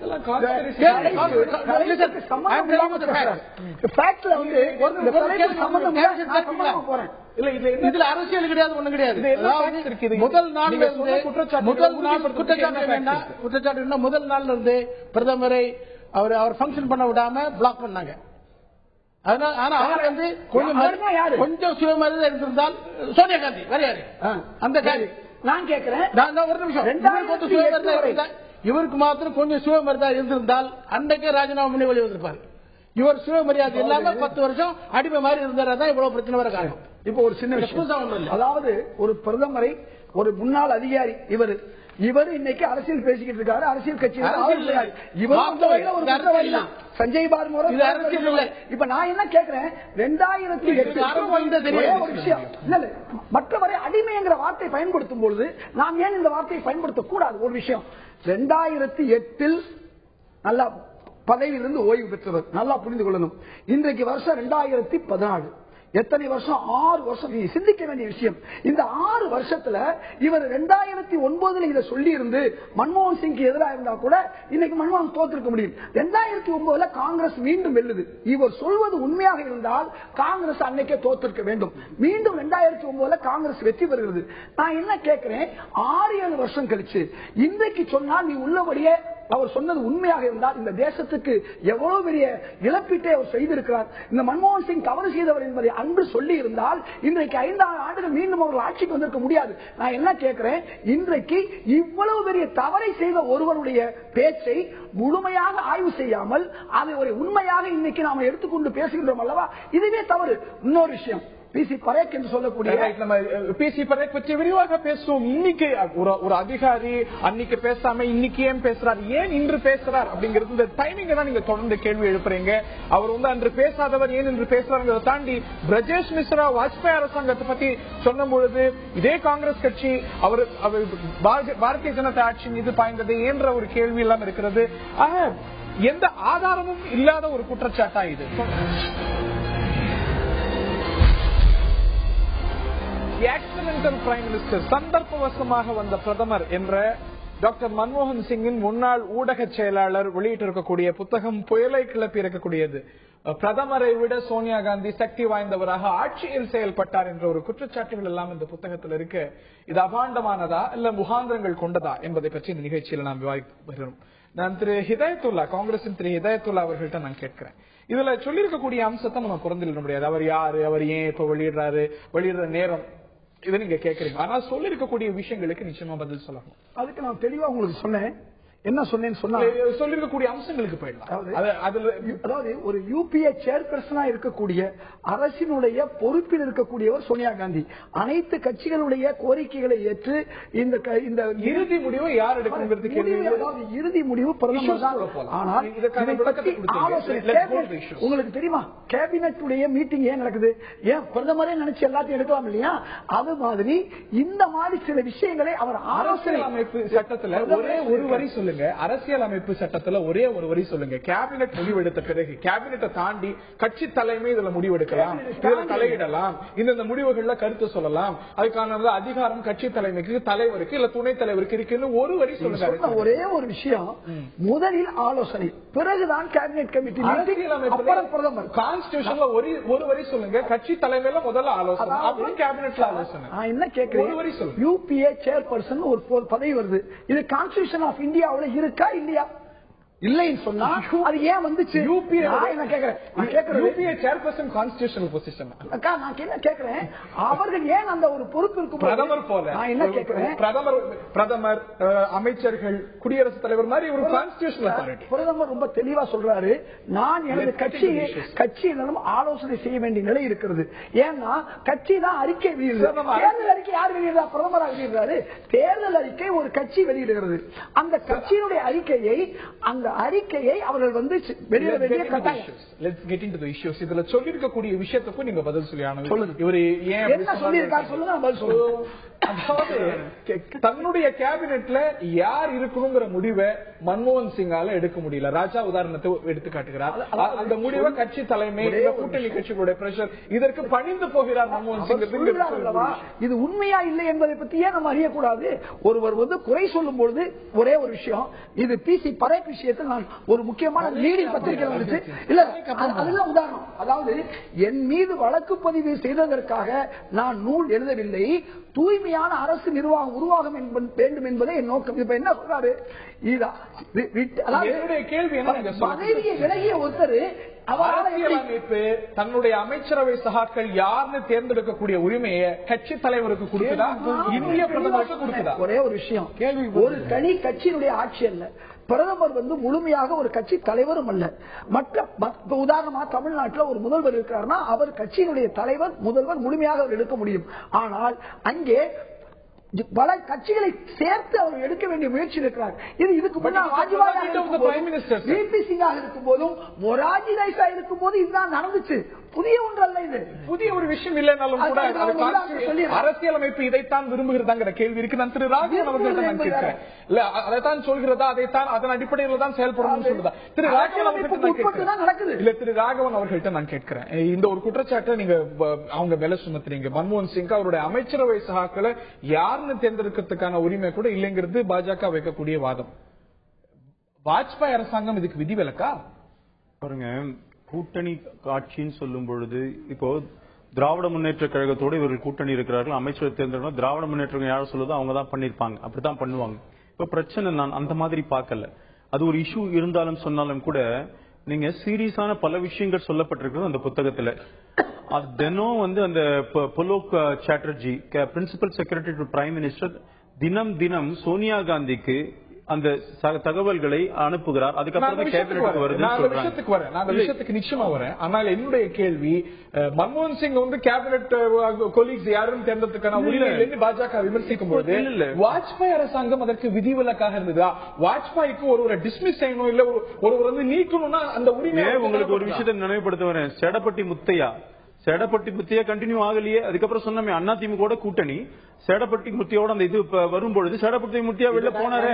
இதுல அரசியல் கிடையாது, ஒண்ணு கிடையாது. முதல் நாள்ல இருந்து பிரதமரை அவர் ஃபங்க்ஷன் பண்ண விடாம பிளாக் பண்ணாங்க. ஆனா அவர் வந்து கொஞ்சம் சுயமரியாதை இருந்திருந்தால் சோனியா காந்தி வரையாரு அந்த காந்தி. நான் கேட்கிறேன் ஒரு நிமிஷம், இவருக்கு மாத்திரம் கொஞ்சம் சுயமரியாதை இருந்திருந்தால் அன்றைக்கே ராஜினாமா பண்ணி வெளியே வந்திருப்பாரு. இவர் சுயமரியாதை இல்லாம 10 வருஷம் அடிமை மாதிரி இருந்தாதான் இவ்வளவு பிரச்சனை வர காரணம். இப்போ ஒரு சின்ன விஷயம், அதாவது ஒரு பிரதமரை, ஒரு முன்னாள் அதிகாரி இவர் இன்னைக்கு அரசியல் பேசிக்கிட்டு இருக்காரு, அரசியல் கட்சி சஞ்சய் பார்மோர் அரசியல் இல்லை. இப்ப நான் என்ன கேட்கிறேன், 2008 விஷயம் மற்றவரை அடிமைங்கிற வார்த்தை பயன்படுத்தும் பொழுது நாம் ஏன் இந்த வார்த்தையை பயன்படுத்த கூடாது? ஒரு விஷயம், 2008 நல்லா பதவியிலிருந்து ஓய்வு பெற்றவர், நல்லா புரிந்து கொள்ளணும். இன்றைக்கு வருஷம் 2014, எத்தனை வருஷம்? 6 வருஷம். நீ சிந்திக்க வேண்டிய விஷயம். இந்த 6 வருஷத்துல இவர் 2009 இதை சொல்லி இருந்து மன்மோகன் சிங் எதிராக இருந்தா கூட இன்னைக்கு மன்மோகன் தோற்றிருக்க முடியும். 2009 காங்கிரஸ் மீண்டும் வெல்லுது. இவர் சொல்வது உண்மையாக இருந்தால் காங்கிரஸ் அன்னைக்கே தோற்றிருக்க வேண்டும். மீண்டும் 2009 காங்கிரஸ் வெற்றி பெறுகிறது. நான் என்ன கேட்கிறேன், 6-7 வருஷம் கழிச்சு இன்றைக்கு சொன்னால் நீ உள்ளபடியே அவர் சொன்னது உண்மையாக இருந்தால் இந்த தேசத்துக்கு எவ்வளவு பெரிய இழப்பீட்டை அவர் செய்திருக்கிறார். இந்த மன்மோகன் சிங் தவறு செய்தவர் என்பதை அன்று சொல்லி இருந்தால் இன்றைக்கு 5 ஆண்டுகள் மீண்டும் அவர்கள் ஆட்சிக்கு வந்திருக்க முடியாது. நான் என்ன கேட்கிறேன், இன்றைக்கு இவ்வளவு பெரிய தவறை செய்த ஒருவருடைய பேச்சை முழுமையாக ஆய்வு செய்யாமல் அதை ஒரு உண்மையாக இன்னைக்கு நாம எடுத்துக்கொண்டு பேசுகின்றோம் அல்லவா? இதுவே தவறு. இன்னொரு விஷயம், பிசி பரேக் என்று சொல்லக்கூடிய நம்ம பிசி பரேக் பற்றி விரிவாக பேசுவோம். இன்னைக்கு ஒரு அதிகாரி அன்னைக்கு பேசாம இன்னைக்கு ஏன் பேசுறார், ஏன் இன்று பேசுறார் அப்படிங்கிறது இந்த டைமிங் தான் நீங்க தொடர்ந்து கேள்வி எழுப்புறீங்க. அவர் அன்று பேசாதவர் ஏன் இன்று பேசுறாருங்கிறத தாண்டி பிரஜேஷ் மிஸ்ரா வாஜ்பாய் அரசாங்கத்தை பத்தி சொன்ன பொழுது இதே காங்கிரஸ் கட்சி அவர் பாரதிய ஜனதா ஆட்சி மீது பாய்ந்தது என்ற ஒரு கேள்வி எல்லாம் இருக்கிறது. எந்த ஆதாரமும் இல்லாத ஒரு குற்றச்சாட்டா இது? ஆக்சிடென்டல் பிரைம் மினிஸ்டர், சந்தர்ப்பவசமாக வந்த பிரதமர் என்ற டாக்டர் மன்மோகன் சிங்கின் முன்னாள் ஊடக செயலாளர் வெளியிட்டிருக்கக்கூடிய புத்தகம் புயலை கிளப்பி இருக்கக்கூடியது. பிரதமரை விட சோனியா காந்தி சக்தி வாய்ந்தவராக ஆட்சியில் செயல்பட்டார் என்ற ஒரு குற்றச்சாட்டுகள் எல்லாம் இந்த புத்தகத்தில் இருக்கு. இது அபாண்டமானதா இல்ல முகாந்திரங்கள் கொண்டதா என்பதை பற்றி இந்த நிகழ்ச்சியில் நாம் விவாதிக்கிறோம். நான் திரு ஹிதாயத்துல்லா, காங்கிரசின் திரு ஹிதாயத்துல்லா அவர்கள்ட்ட நான் கேட்கிறேன், இதுல சொல்லியிருக்கக்கூடிய அம்சத்தை நம்ம புறந்திட முடியாது. அவர் யாரு, அவர் ஏன் இப்ப வெளியிடுற நேரம், இதை நீங்க கேட்கறீங்க. ஆனா சொல்லி இருக்கக்கூடிய விஷயங்களுக்கு நிச்சயமா பதில் சொல்லணும். அதுக்கு நான் தெளிவா உங்களுக்கு சொன்னேன். என்ன சொன்னேன்னு சொன்னா சொல்லிருக்கக்கூடிய அம்சங்களுக்கு போயிடலாம். அதாவது ஒரு யூபிஏ சேர்பர்சனா இருக்கக்கூடிய அரசினுடைய பொறுப்பில் இருக்கக்கூடியவர் சோனியா காந்தி அனைத்து கட்சிகளுடைய கோரிக்கைகளை ஏற்று இந்த இறுதி முடிவு யார் எடுக்கிறது கேள்வி. அதாவது இறுதி முடிவு பிரதமர் தான். ஆனால் உங்களுக்கு தெரியுமா கேபினெட்டுடைய மீட்டிங் ஏன் நடக்குது? ஏன் பிரதமரே நினைச்சு எல்லாத்தையும் எடுக்கலாம் இல்லையா? அது மாதிரி இந்த மாதிரி சில விஷயங்களை அவர் அரசியல் அமைப்பு சட்டத்துல ஒரே ஒரு வரி சொல்லுங்க. அரசியல் அமைப்பு சட்டத்துல ஒரே ஒரு வரி சொல்லுங்க. கேபினெட் முடிவெடுத்த பிறகு கேபினெட்டை தாண்டி கட்சி தலைமை இதுல முடிவெடுக்கலாம், இதுல தலையிடலாம், இந்த முடிவுகள்ல கருத்து சொல்லலாம், அதுக்கான அதிகாரம் கட்சி தலைமைக்கு, தலைவருக்கு இல்ல துணைத் தலைவருக்கு இருக்குன்னு ஒரு வரி சொல்லுங்க. ஒரே ஒரு விஷயம், முதலில் ஆலோசனை, பிறகுதான் கேபினெட் கமிட்டி, அரசியல் அமைப்பு பிரதமர். கான்ஸ்டிடியூஷன்ல ஒரு வரி சொல்லுங்க, கட்சி தலைமையில முதல்ல ஆலோசனை, அப்புறம் கேபினெட்ல ஆலோசனை. நான் என்ன கேட்கிறேன், யூபிஏ சேர்பர்சன் ஒரு பதவி வருது, இது கான்ஸ்டிடியூஷன் ஆஃப் இந்தியாவில் இருக்கா இல்லையா? இல்லைன்னு சொன்னா அது ஏன் வந்துச்சு? UPA chairperson constitutional position. நான் என்ன கேட்கிறேன், அவர்கள் ஏன் அந்த ஒரு பொறுப்பு இருக்கும்? பிரதமர் போல நான் என்ன கேட்கிறேன், பிரதமர் அமைச்சர்கள் குடியரசுத் தலைவர் மாதிரி ஒரு கான்ஸ்டிடியூஷனல் அத்தாரிட்டி. பிரதமர் ரொம்ப தெளிவா சொல்றாரு, நான் எனது கட்சியினரும் ஆலோசனை செய்ய வேண்டிய நிலை இருக்கிறது. ஏன்னா கட்சி தான் அறிக்கை வெளியிடுறது. தேர்தல் அறிக்கை யார் வெளியிடுறா? பிரதமராக வெளியிடுறாரு. தேர்தல் அறிக்கை ஒரு கட்சி வெளியிடுகிறது. அந்த கட்சியினுடைய அறிக்கையை அவர்கள் வெளியிட வேண்டிய கட்டாயம். Let's get into the issues. இதுல சொல்லிருக்கக்கூடிய விஷயத்துக்கும் நீங்க பதில் சொல்லி ஆனது. இவரு என்ன சொல்லியிருக்காரு சொல்லுங்க, பதில் சொல்லுங்க. அதாவது தன்னுடைய கேபினெட்ல யார் இருக்கணுங்கிற முடிவை மன்மோகன் சிங்கால எடுக்க முடியல. ராஜா உதாரணத்தை எடுத்து காட்டுகிறார். அந்த முடிவை கட்சி தலைமை, கூட்டணி கட்சிகளுடைய பிரஷர், இதற்கு பணிந்து போகிறார் மன்மோகன் சிங். இது உண்மையா இல்லை என்பதை பற்றியே நம்ம அறியக்கூடாது. ஒருவர் குறை சொல்லும் பொழுது ஒரே ஒரு விஷயம், இது பிசி பரேக் விஷயத்தில் நான் ஒரு முக்கியமான லீடிங் பத்திரிகை வந்துச்சு இல்ல, அதுதான் உதாரணம். அதாவது என் மீது வழக்கு பதிவு செய்ததற்காக நான் நூல் எழுதவில்லை, தூய்மையான அரசு நிர்வாகம் உருவாகம் வேண்டும் என்பதே என் நோக்கம். இப்ப என்ன சொல்றாரு, பதவியை விலகிய ஒருத்தர் அரசியலமைப்பு தன்னுடைய அமைச்சரவை சகாக்கள் யாருன்னு தேர்ந்தெடுக்கக்கூடிய உரிமையை கட்சி தலைவருக்கு கொடுக்குதா, இந்திய பிரதமருக்கு கொடுக்குதா? ஒரே ஒரு விஷயம், ஒரு தனி கட்சியினுடைய ஆட்சி அல்ல. பிரதமர் முழுமையாக ஒரு கட்சி தலைவரும் அல்ல. உதாரணமா தமிழ்நாட்டில் ஒரு முதல்வர் இருக்கிறார்னா அவர் கட்சியினுடைய தலைவர், முதல்வர் முழுமையாக அவர் எடுக்க முடியும். ஆனால் அங்கே பல கட்சிகளை சேர்த்து அவர் எடுக்க வேண்டிய முயற்சி இருக்கிறார். இதுக்கு முன்னாள் வாஜ்பாய் விபி சிங்காக இருக்கும் போதும் மொராஜி தேசாய் இருக்கும் போது இதுதான் நடந்துச்சு. புதிய ஒன்று அல்ல, இது புதிய ஒரு விஷயம் இல்லைனாலும் கூட அரசியலமைப்பு இதைத்தான் விரும்புகிறதாங்கிற கேள்வி இருக்கு. நான் திரு ராகவன் அவர்கள் கேட்கிறேன், இல்ல அதைத்தான் சொல்கிறதா, அதைத்தான் அதன் அடிப்படையில் தான் செயல்படணும் சொல்றதா? திரு ராகவன் அவர்கள்ட்ட நான் கேட்கிறேன், இந்த ஒரு குற்றச்சாட்டை நீங்க அவங்க மேல சுமத்துறீங்க. மன்மோகன் சிங் அவருடைய அமைச்சரவை சகாக்களை யாருன்னு தேர்ந்தெடுக்கிறதுக்கான உரிமை கூட இல்லைங்கிறது பாஜக வைக்கக்கூடிய வாதம். வாஜ்பாய் அரசாங்கம் இதுக்கு விதிவிலக்கா? பாருங்க, கூட்டணி ஆட்சின்னு சொல்லும் பொழுது இப்போ திராவிட முன்னேற்ற கழகத்தோடு இவர்கள் கூட்டணி இருக்கிறார்கள், அமைச்சர் தேர்ந்தெடுக்கணும், திராவிட முன்னேற்ற யாரும் சொல்லுதோ அவங்க தான் பண்ணிருப்பாங்க, அப்படித்தான் பண்ணுவாங்க. இப்ப பிரச்சனை நான் அந்த மாதிரி பார்க்கல. அது ஒரு இஷ்யூ இருந்தாலும் சொன்னாலும் கூட நீங்க சீரியஸான பல விஷயங்கள் சொல்லப்பட்டிருக்கிறது அந்த புத்தகத்துல. தினம் அந்த Pulok Chatterjee, principal secretary to prime minister, தினம் சோனியா காந்திக்கு அந்த தகவல்களை அனுப்புகிறார். அதுக்கப்புறம் கேபினெட்டுக்கு வருதுன்னு சொல்றாங்க. நான் விஷயத்துக்கு நிச்சயமா வரேன். ஆனால் என்னுடைய கேள்வி, மன்மோகன் சிங் வந்து கேபினெட் கொலீக்ஸ் யாரும் தேர்ந்ததுக்கான உரிமை இல்லைன்னு பாஜக விமர்சிக்கும் போது வாஜ்பாய் அரசாங்கம் அதற்கு விதிவிலக்காக இருந்ததா? வாஜ்பாய்க்கு ஒரு டிஸ்மிஸ் செய்யணும், இல்ல ஒருவர் வந்து நீக்கணும்னா அந்த உரிமை. உங்களுக்கு ஒரு விஷயத்தை நினைவுபடுத்த வரேன். செடப்பட்டி முத்தையா கண்டினியூ ஆகலையே. அதுக்கப்புறம் சொன்னமே அதிமுக கூட்டணி சேடப்பட்டி முத்தியோட அந்த இது வரும்பொழுது சேடப்பட்டி முத்தியா வெளில போனாரு.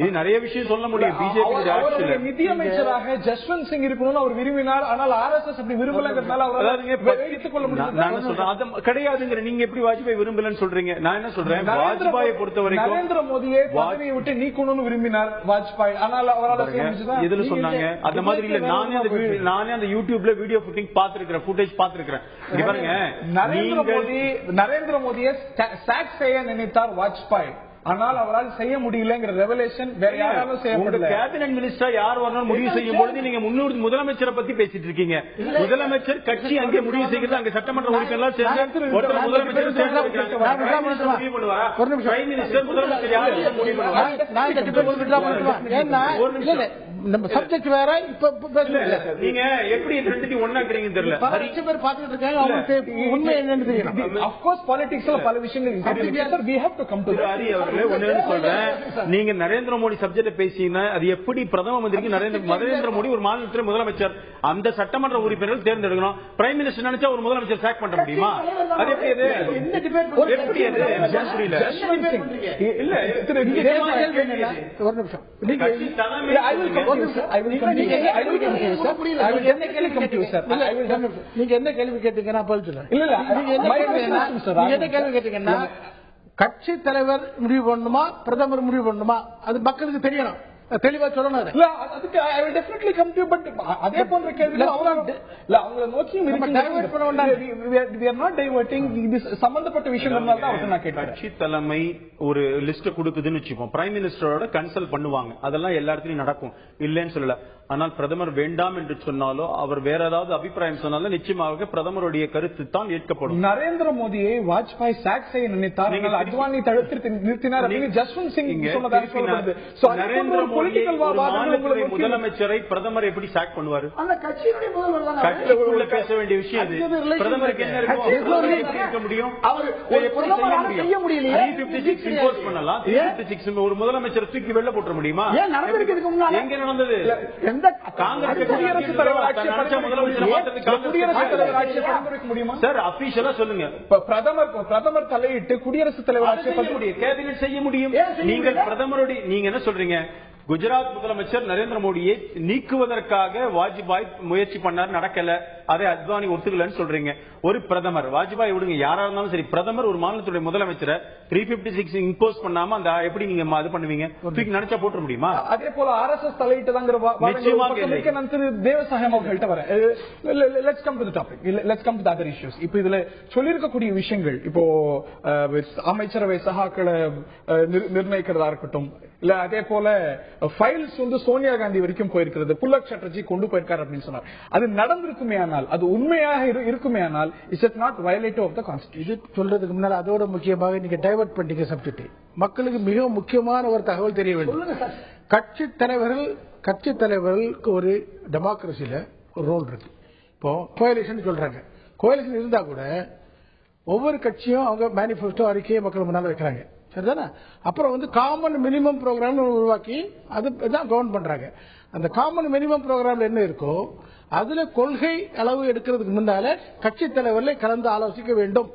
இது நிறைய விஷயம் சொல்ல முடியும். பிஜேபி நிதியமைச்சராக ஜஸ்வந்த் சிங் இருக்கணும்னு அவர் விரும்பினார். ஆனால் RSS அப்படி விரும்பலங்கிறதுனால கிடையாதுங்கிற. நீங்க எப்படி வாஜ்பாய் விரும்பலன்னு சொல்றீங்க? நான் என்ன சொல்றேன், வாஜ்பாயை பொறுத்த வரைக்கும் நரேந்திர மோடியை பதவியை விட்டு நீக்கணும்னு விரும்பினார் வாஜ்பாய். ஆனால் அவரால் எதுல சொன்னாங்க அந்த மாதிரி இல்ல. நானே அந்த யூடியூப்ல வீடியோ ஃபுட்டேஜ் பாத்துருக்கிறேன். பாருங்க, நரேந்திர மோடியை செய்ய நினைத்தார் வாஜ்பாய், ஆனால் அவரால் செய்ய முடியலங்கிற ரெவலேஷன் வேற யாராலும் செய்ய முடியல. கேபினட் மினிஸ்டர் யார் வரணும் முடிவு செய்யும் பொழுது நீங்க முன்னூறு முதலமைச்சரை பத்தி பேசிட்டு இருக்கீங்க. முதலமைச்சர் கட்சி அங்கே முடிவு செய்கிறது. அங்க சட்டமன்ற உறுப்பினர்கள் சேர்ந்து முதலமைச்சர் நம்ம சப்ஜெக்ட் வேற. இப்ப நீங்க எப்படி ரெண்டுத்தையும் ஒண்ணாக்குறீங்க தெரியல. நிறைய பேர் பாத்துட்டு இருக்காங்க. அவங்களுக்கு உண்மை என்னன்னு தெரியும். Of course politicsல பல விஷயங்கள் we have to come to Hari அவர்களே ஒண்ணு சொல்றேன். நீங்க நரேந்திர மோடி சப்ஜெக்ட் பேசினா அது எப்படி பிரதம மந்திரிக்கு நரேந்திர மோடி ஒரு மாநிலத்தின் முதலமைச்சர் அந்த சட்டமன்ற உறுப்பினர்கள் தேர்ந்தெடுக்கணும். பிரைம் மினிஸ்டர் நினைச்சா ஒரு முதலமைச்சர் சாக் பண்ண முடியுமா? அது எப்படி? அது எப்படி? அது புரியல. இல்ல ஒரு நிமிஷம் நீங்க என்ன கேள்வி கேட்டீங்கன்னா கட்சி தலைவர் முடிவு பண்ணணுமா பிரதமர் முடிவு பண்ணணுமா? அது மக்களுக்கு தெரியணும், தெளிவா சொல்லணும். அதே போன்ற கேள்வி அவங்களை நோக்கியும் சம்பந்தப்பட்ட விஷயம் கட்சி தலைமை ஒரு லிஸ்ட் கொடுக்குதுன்னு வச்சுப்போம். பிரைம் மினிஸ்டரோட கன்சல்ட் பண்ணுவாங்க. அதெல்லாம் எல்லா இடத்துலயும் நடக்கும், இல்லன்னு சொல்லல. ஆனால் பிரதமர் வேண்டாம் என்று சொன்னாலோ அவர் வேற ஏதாவது அபிப்பிராயம் சொன்னாலும் நிச்சயமாக பிரதமருடைய கருத்து தான் ஏற்கப்படும். நரேந்திர மோடியை வாஜ்பாய் சாக் செய்ய நினைத்தார், அத்வானி தடுத்து நிறுத்தினார். ஜஸ்வந்த் சிங் முதலமைச்சரை பிரதமர் எப்படி சாக் பண்ணுவாரு? கட்சிக்குள்ள பேச வேண்டிய விஷயம் அது. பிரதமருக்கு என்ன இருக்க முடியும்? செய்ய முடியல. 356 இம்போஸ் பண்ணலாம். 356 ஒரு முதலமைச்சர் தூக்கி வெளில போட்ட முடியுமா? எங்க நடந்தது? காங்கிரஸ் குடியரசுத் தலைவர் சொல்லுங்க. பிரதமர் தலையிட்டு குடியரசுத் தலைவர் கேபினட் செய்ய முடியும். நீங்கள் பிரதமருடைய நீங்க என்ன சொல்றீங்க? குஜராத் முதலமைச்சர் நரேந்திர மோடியை நீக்குவதற்காக வாஜ்பாய் முயற்சி பண்ணார், நடக்கல. அதை அத்வானி ஒத்துக்கலன்னு சொல்றீங்க. ஒரு பிரதமர் வாஜ்பாய் விடுங்க, யாரா இருந்தாலும் சரி, பிரதமர் ஒரு மாநிலத்துடைய முதலமைச்சரை 356 இம்போஸ் பண்ணாம அந்த எப்படி நீங்க அது பண்ணுவீங்க? நினைச்சா போட்ட முடியுமா? அதே போல RSS தலையிட்டதாங்கிற நான் திரு தேவசாயம் அவர்கள்ட்ட வரேன். Let's come to the topic. Let's come to the other issues. இப்போ இதுல சொல்லியிருக்கக்கூடிய விஷயங்கள், இப்போ அமைச்சரவை சகாக்களை நிர்ணயிக்கிறதா இருக்கட்டும், இல்ல அதே போல ஃபைல்ஸ் வந்து சோனியா காந்தி வரைக்கும் போயிருக்கிறது, புல்லக் சட்டர்ஜி கொண்டு போயிருக்காரு அப்படின்னு சொன்னார். அது நடந்திருக்குமே ஆனால், அது உண்மையாக இருக்குமே ஆனால், it's not violative of the constitution. இது சொல்றதுக்கு முன்னாடி அதோட முக்கியமாக நீங்க டைவர்ட் பண்ணிக்க சப்ஜெக்ட். மக்களுக்கு மிக முக்கியமான ஒரு தகவல் தெரிய வேண்டும். கட்சி தலைவர்களுக்கு ஒரு டெமோக்ரஸில ஒரு ரோல் இருக்கு. இப்போ கோயலிஷன் சொல்றாங்க. கோயலிஷன் இருந்தா கூட ஒவ்வொரு கட்சியும் அவங்க மேனிபெஸ்டோ அறிக்கையை மக்கள் முன்னால வைக்கிறாங்க, சரிதானே? அப்புறம் வந்து காமன் மினிமம் ப்ரோக்ராம் உருவாக்கி அதுதான் கவர்ன் பண்றாங்க. அந்த காமன் மினிமம் ப்ரோக்ராம்ல என்ன இருக்கோ அதுல கொள்கை அளவு எடுக்கிறதுக்கு முன்னால கட்சி தலைவர்களை கலந்து ஆலோசிக்க வேண்டும்.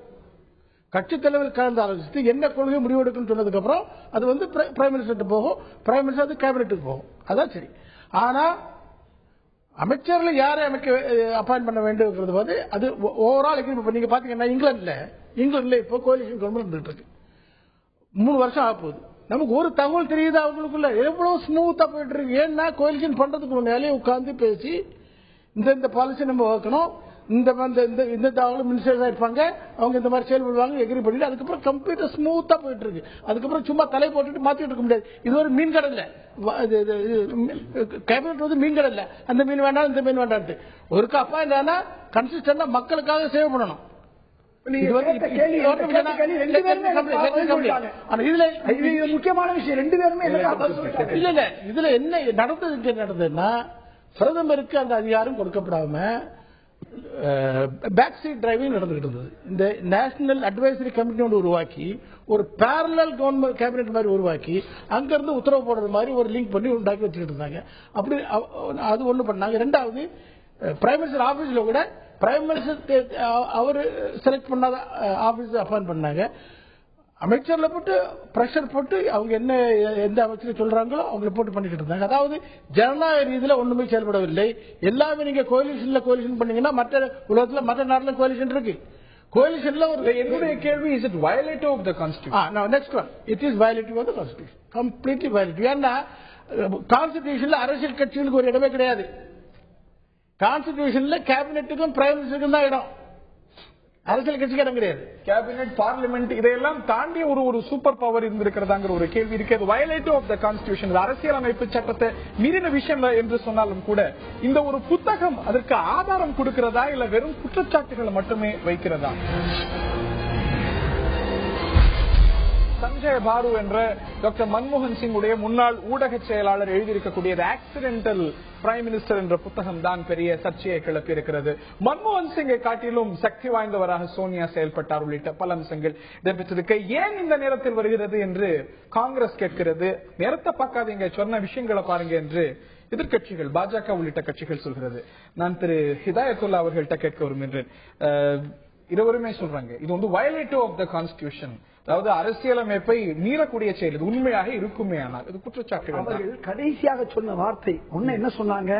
கட்சி தலைவர் கலந்து ஆலோசித்து என்ன கொள்கை முடிவு எடுக்கும் சொன்னதுக்கு அப்புறம் அது வந்து பிரைம் மினிஸ்டர் போகும், பிரைம் மினிஸ்டர் அது கேபினெட்டுக்கு போகும். அதான் சரி. ஆனா அமைச்சர்களை யாரை அப்பாயிண்ட் பண்ண வேண்டும் அது ஓவரால். இப்ப நீங்க பாத்தீங்கன்னா இங்கிலாந்துல இப்போ கோலிஷன் கவர்மெண்ட் இருக்கு, 3 வருஷம் ஆக போகுது. நமக்கு ஒரு தகவல் தெரியுது அவங்களுக்குள்ள எவ்வளவு ஸ்மூத்தா போயிட்டு இருக்கு. ஏன்னா கோலிஷன் பண்றதுக்கு முன்னாலே உட்கார்ந்து பேசி இந்த பாலிசி நம்ம வைக்கணும், இந்த மினிஸ்டர்ஸ் இருப்பாங்க, அவங்க இந்த மாதிரி செயல்படுவாங்க, எகிரி பண்ணிட்டு அதுக்கப்புறம் கம்ப்ளீட்டா ஸ்மூத்தா போயிட்டு இருக்கு. அதுக்கப்புறம் சும்மா தலை போட்டுட்டு மாத்திட்டு இருக்க முடியாது. இது ஒரு மீன் கடை இல்ல, கேபினட் வந்து மீன் கடை இல்ல. அந்த மீன் வேண்டாம் இந்த மீன் வேண்டாம். ஒரு கப்பா என்னன்னா கன்சிஸ்டன்டா மக்களுக்காக சேவ் பண்ணணும். முக்கியமான விஷயம். 2 பேருமே இல்ல இதுல என்ன நடந்ததுன்னா பிரதமருக்கு அந்த அதிகாரம் கொடுக்கப்படாம பேக் சீட் டிரைவிங் நடந்துகிட்டு இருந்தது. இந்த நேஷனல் அட்வைசரி கமிட்டி ஒன்று உருவாக்கி ஒரு பேரலல் கவர்மெண்ட் கேபினெட் மாதிரி உருவாக்கி அங்கிருந்து உத்தரவு போடுறது மாதிரி ஒரு லிங்க் பண்ணி உண்டாக்கி வச்சுக்கிட்டு இருந்தாங்க. அப்படி அது ஒண்ணு பண்ணாங்க. ரெண்டாவது பிரைம் மினிஸ்டர் ஆபீஸ்ல கூட பிரைம் மினிஸ்டர் அவர் செலக்ட் பண்ணாத ஆபீஸ் அப்பாயிண்ட் பண்ணாங்க. அமைச்சர்ல போட்டு பிரஷர் போட்டு அவங்க என்ன எந்த அமைச்சர் சொல்றாங்களோ அவங்களை போட்டு பண்ணிட்டு இருந்தாங்க. அதாவது ஜனநாயக ரீதியில ஒண்ணுமே செயல்படவில்லை. எல்லாமே நீங்க கோலிஷன் பண்ணீங்கன்னா மற்ற உலகத்துல மற்ற நாட்டுல கோலிஷன் இருக்கு. கோலிஷன்ல ஒரு என்னுடைய கேள்வி, is it violative of the constitution? Next one, it is violative of the constitution, completely violative. ஏன்னா கான்ஸ்டிடியூஷன்ல அரசியல் கட்சிகளுக்கு ஒரு இடமே கிடையாது. கான்ஸ்டிடியூஷன்ல கேபினெட்டுக்கும் பிரைம் மினிஸ்டருக்கும் தான் இடம், அரசியல் கட்சிக்கு இடம் கிடையாது. கேபினெட், பார்லிமெண்ட் இதையெல்லாம் தாண்டி ஒரு சூப்பர் பவர் இருந்திருக்கிறதாங்கிற ஒரு கேள்வி இருக்கு. வயலேட்டிவ் ஆஃப் த கான்ஸ்டிடியூஷன், அரசியலமைப்பு சட்டத்தை மீறின விஷயம் என்று சொன்னாலும் கூட இந்த ஒரு புத்தகம் அதற்கு ஆதாரம் கொடுக்கிறதா இல்ல வெறும் குற்றச்சாட்டுகளை மட்டுமே வைக்கிறதா? சஞ்சய் பாரு என்ற டாக்டர் மன்மோகன் சிங் உடைய முன்னாள் ஊடக செயலாளர் எழுதியிருக்கக்கூடிய ஆக்சிடென்டல் பிரைம் மினிஸ்டர் என்ற புத்தகம் தான் பெரிய சர்ச்சையை கிளப்பி இருக்கிறது. மன்மோகன் சிங்கை காட்டிலும் சக்தி வாய்ந்தவராக சோனியா செயல்பட்டார் உள்ளிட்ட பல அம்சங்கள் இடம்பெற்றிருக்க ஏன் இந்த நேரத்தில் வருகிறது என்று காங்கிரஸ் கேட்கிறது. நேரத்தை பார்க்காதீங்க, சொன்ன விஷயங்களை பாருங்க என்று எதிர்கட்சிகள், பாஜக உள்ளிட்ட கட்சிகள் சொல்கிறது. நான் திரு ஹிதாயத்துல்லா அவர்கள்ட்ட கேட்க விரும்புகின்றேன். இருவருமே சொல்றாங்க இது வயலேட்டிவ் ஆஃப் த கான்ஸ்டிடியூஷன், அதாவது அரசியலமைப்பை மீறக்கூடிய செயல். இது உண்மையாக இருக்குமே ஆனால் இது குற்றச்சாட்டுகள். அவர்கள் கடைசியாக சொன்ன வார்த்தை ஒண்ணு என்ன சொன்னாங்க,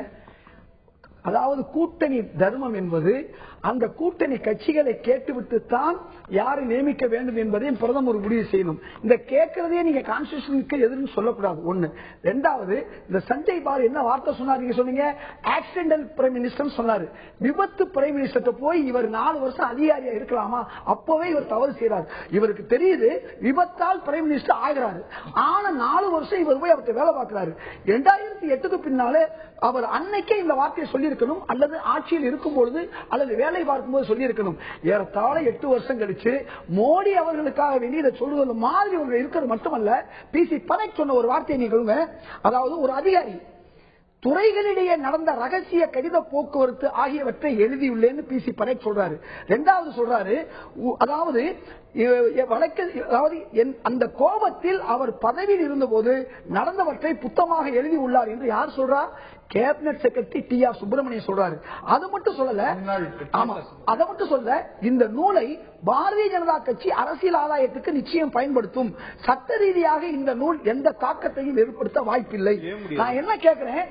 அதாவது கூட்டணி தர்மம் என்பது அந்த கூட்டணி கட்சிகளை கேட்டுவிட்டு தான் யாரை நியமிக்க வேண்டும் என்பதையும் பிரதமர் முடிவு செய்யணும். இந்த கேட்கறதே நீங்க கான்ஸ்டிடியூஷனுக்கு எதிர்ன்னு சொல்லக்கூடாது. ஒண்ணு. ரெண்டாவது, இந்த சஞ்சய் பாரு என்ன வார்த்தை சொன்னார், நீங்க சொன்னீங்க ஆக்சிடென்டல் பிரைம் மினிஸ்டர் சொன்னாரு. விபத்து பிரைம் மினிஸ்டர் போய் இவர் 4 வருஷம் அதிகாரியா இருக்கலாமா? அப்பவே இவர் தவறு செய்யறாரு. இவருக்கு தெரியுது விபத்தால் பிரைம் மினிஸ்டர் ஆகிறாரு. ஆனா 4 வருஷம் இவர் போய் அவர்கிட்ட வேலை பார்க்கிறாரு. 2008க்கு பின்னாலே அவர் அன்னைக்கே இந்த வார்த்தையை சொல்லியிருக்கணும், அல்லது ஆட்சியில் இருக்கும் பொழுது அல்லது வேலை பார்க்கும்போது சொல்லியிருக்கணும். ஏறத்தாழ 8 வருஷம் கழிச்சு மோடி அவர்களுக்காக வேண்டி இதை சொல்லுவது மாதிரி இருக்கிறது மட்டுமல்ல, பிசி பனேக் சொன்ன ஒரு வார்த்தையை நீங்க, அதாவது ஒரு அதிகாரி துறைகளிடையே நடந்த ரகசிய கடித போக்குவரத்து ஆகியவற்றை எழுதியுள்ளேன்னு பிசி பனேக் சொல்றாரு. ரெண்டாவது சொல்றாரு, அதாவது அந்த கோபத்தில் அவர் பதவியில் இருந்தபோது நடந்தவற்றை புத்தமாக எழுதி உள்ளார் என்று யார் சொல்றார்? Cabinet secretary T R Subramanian சொல்றாரு. அது மட்டும் சொல்லல, அதை மட்டும் சொல்ல, இந்த நூலை பாரதிய ஜனதா கட்சி அரசியல் ஆதாயத்துக்கு நிச்சயம் பயன்படுத்தும். சட்ட ரீதியாக இந்த நூல் எந்த தாக்கத்தையும் ஏற்படுத்த வாய்ப்பில்லை. நான் என்ன கேட்கிறேன்,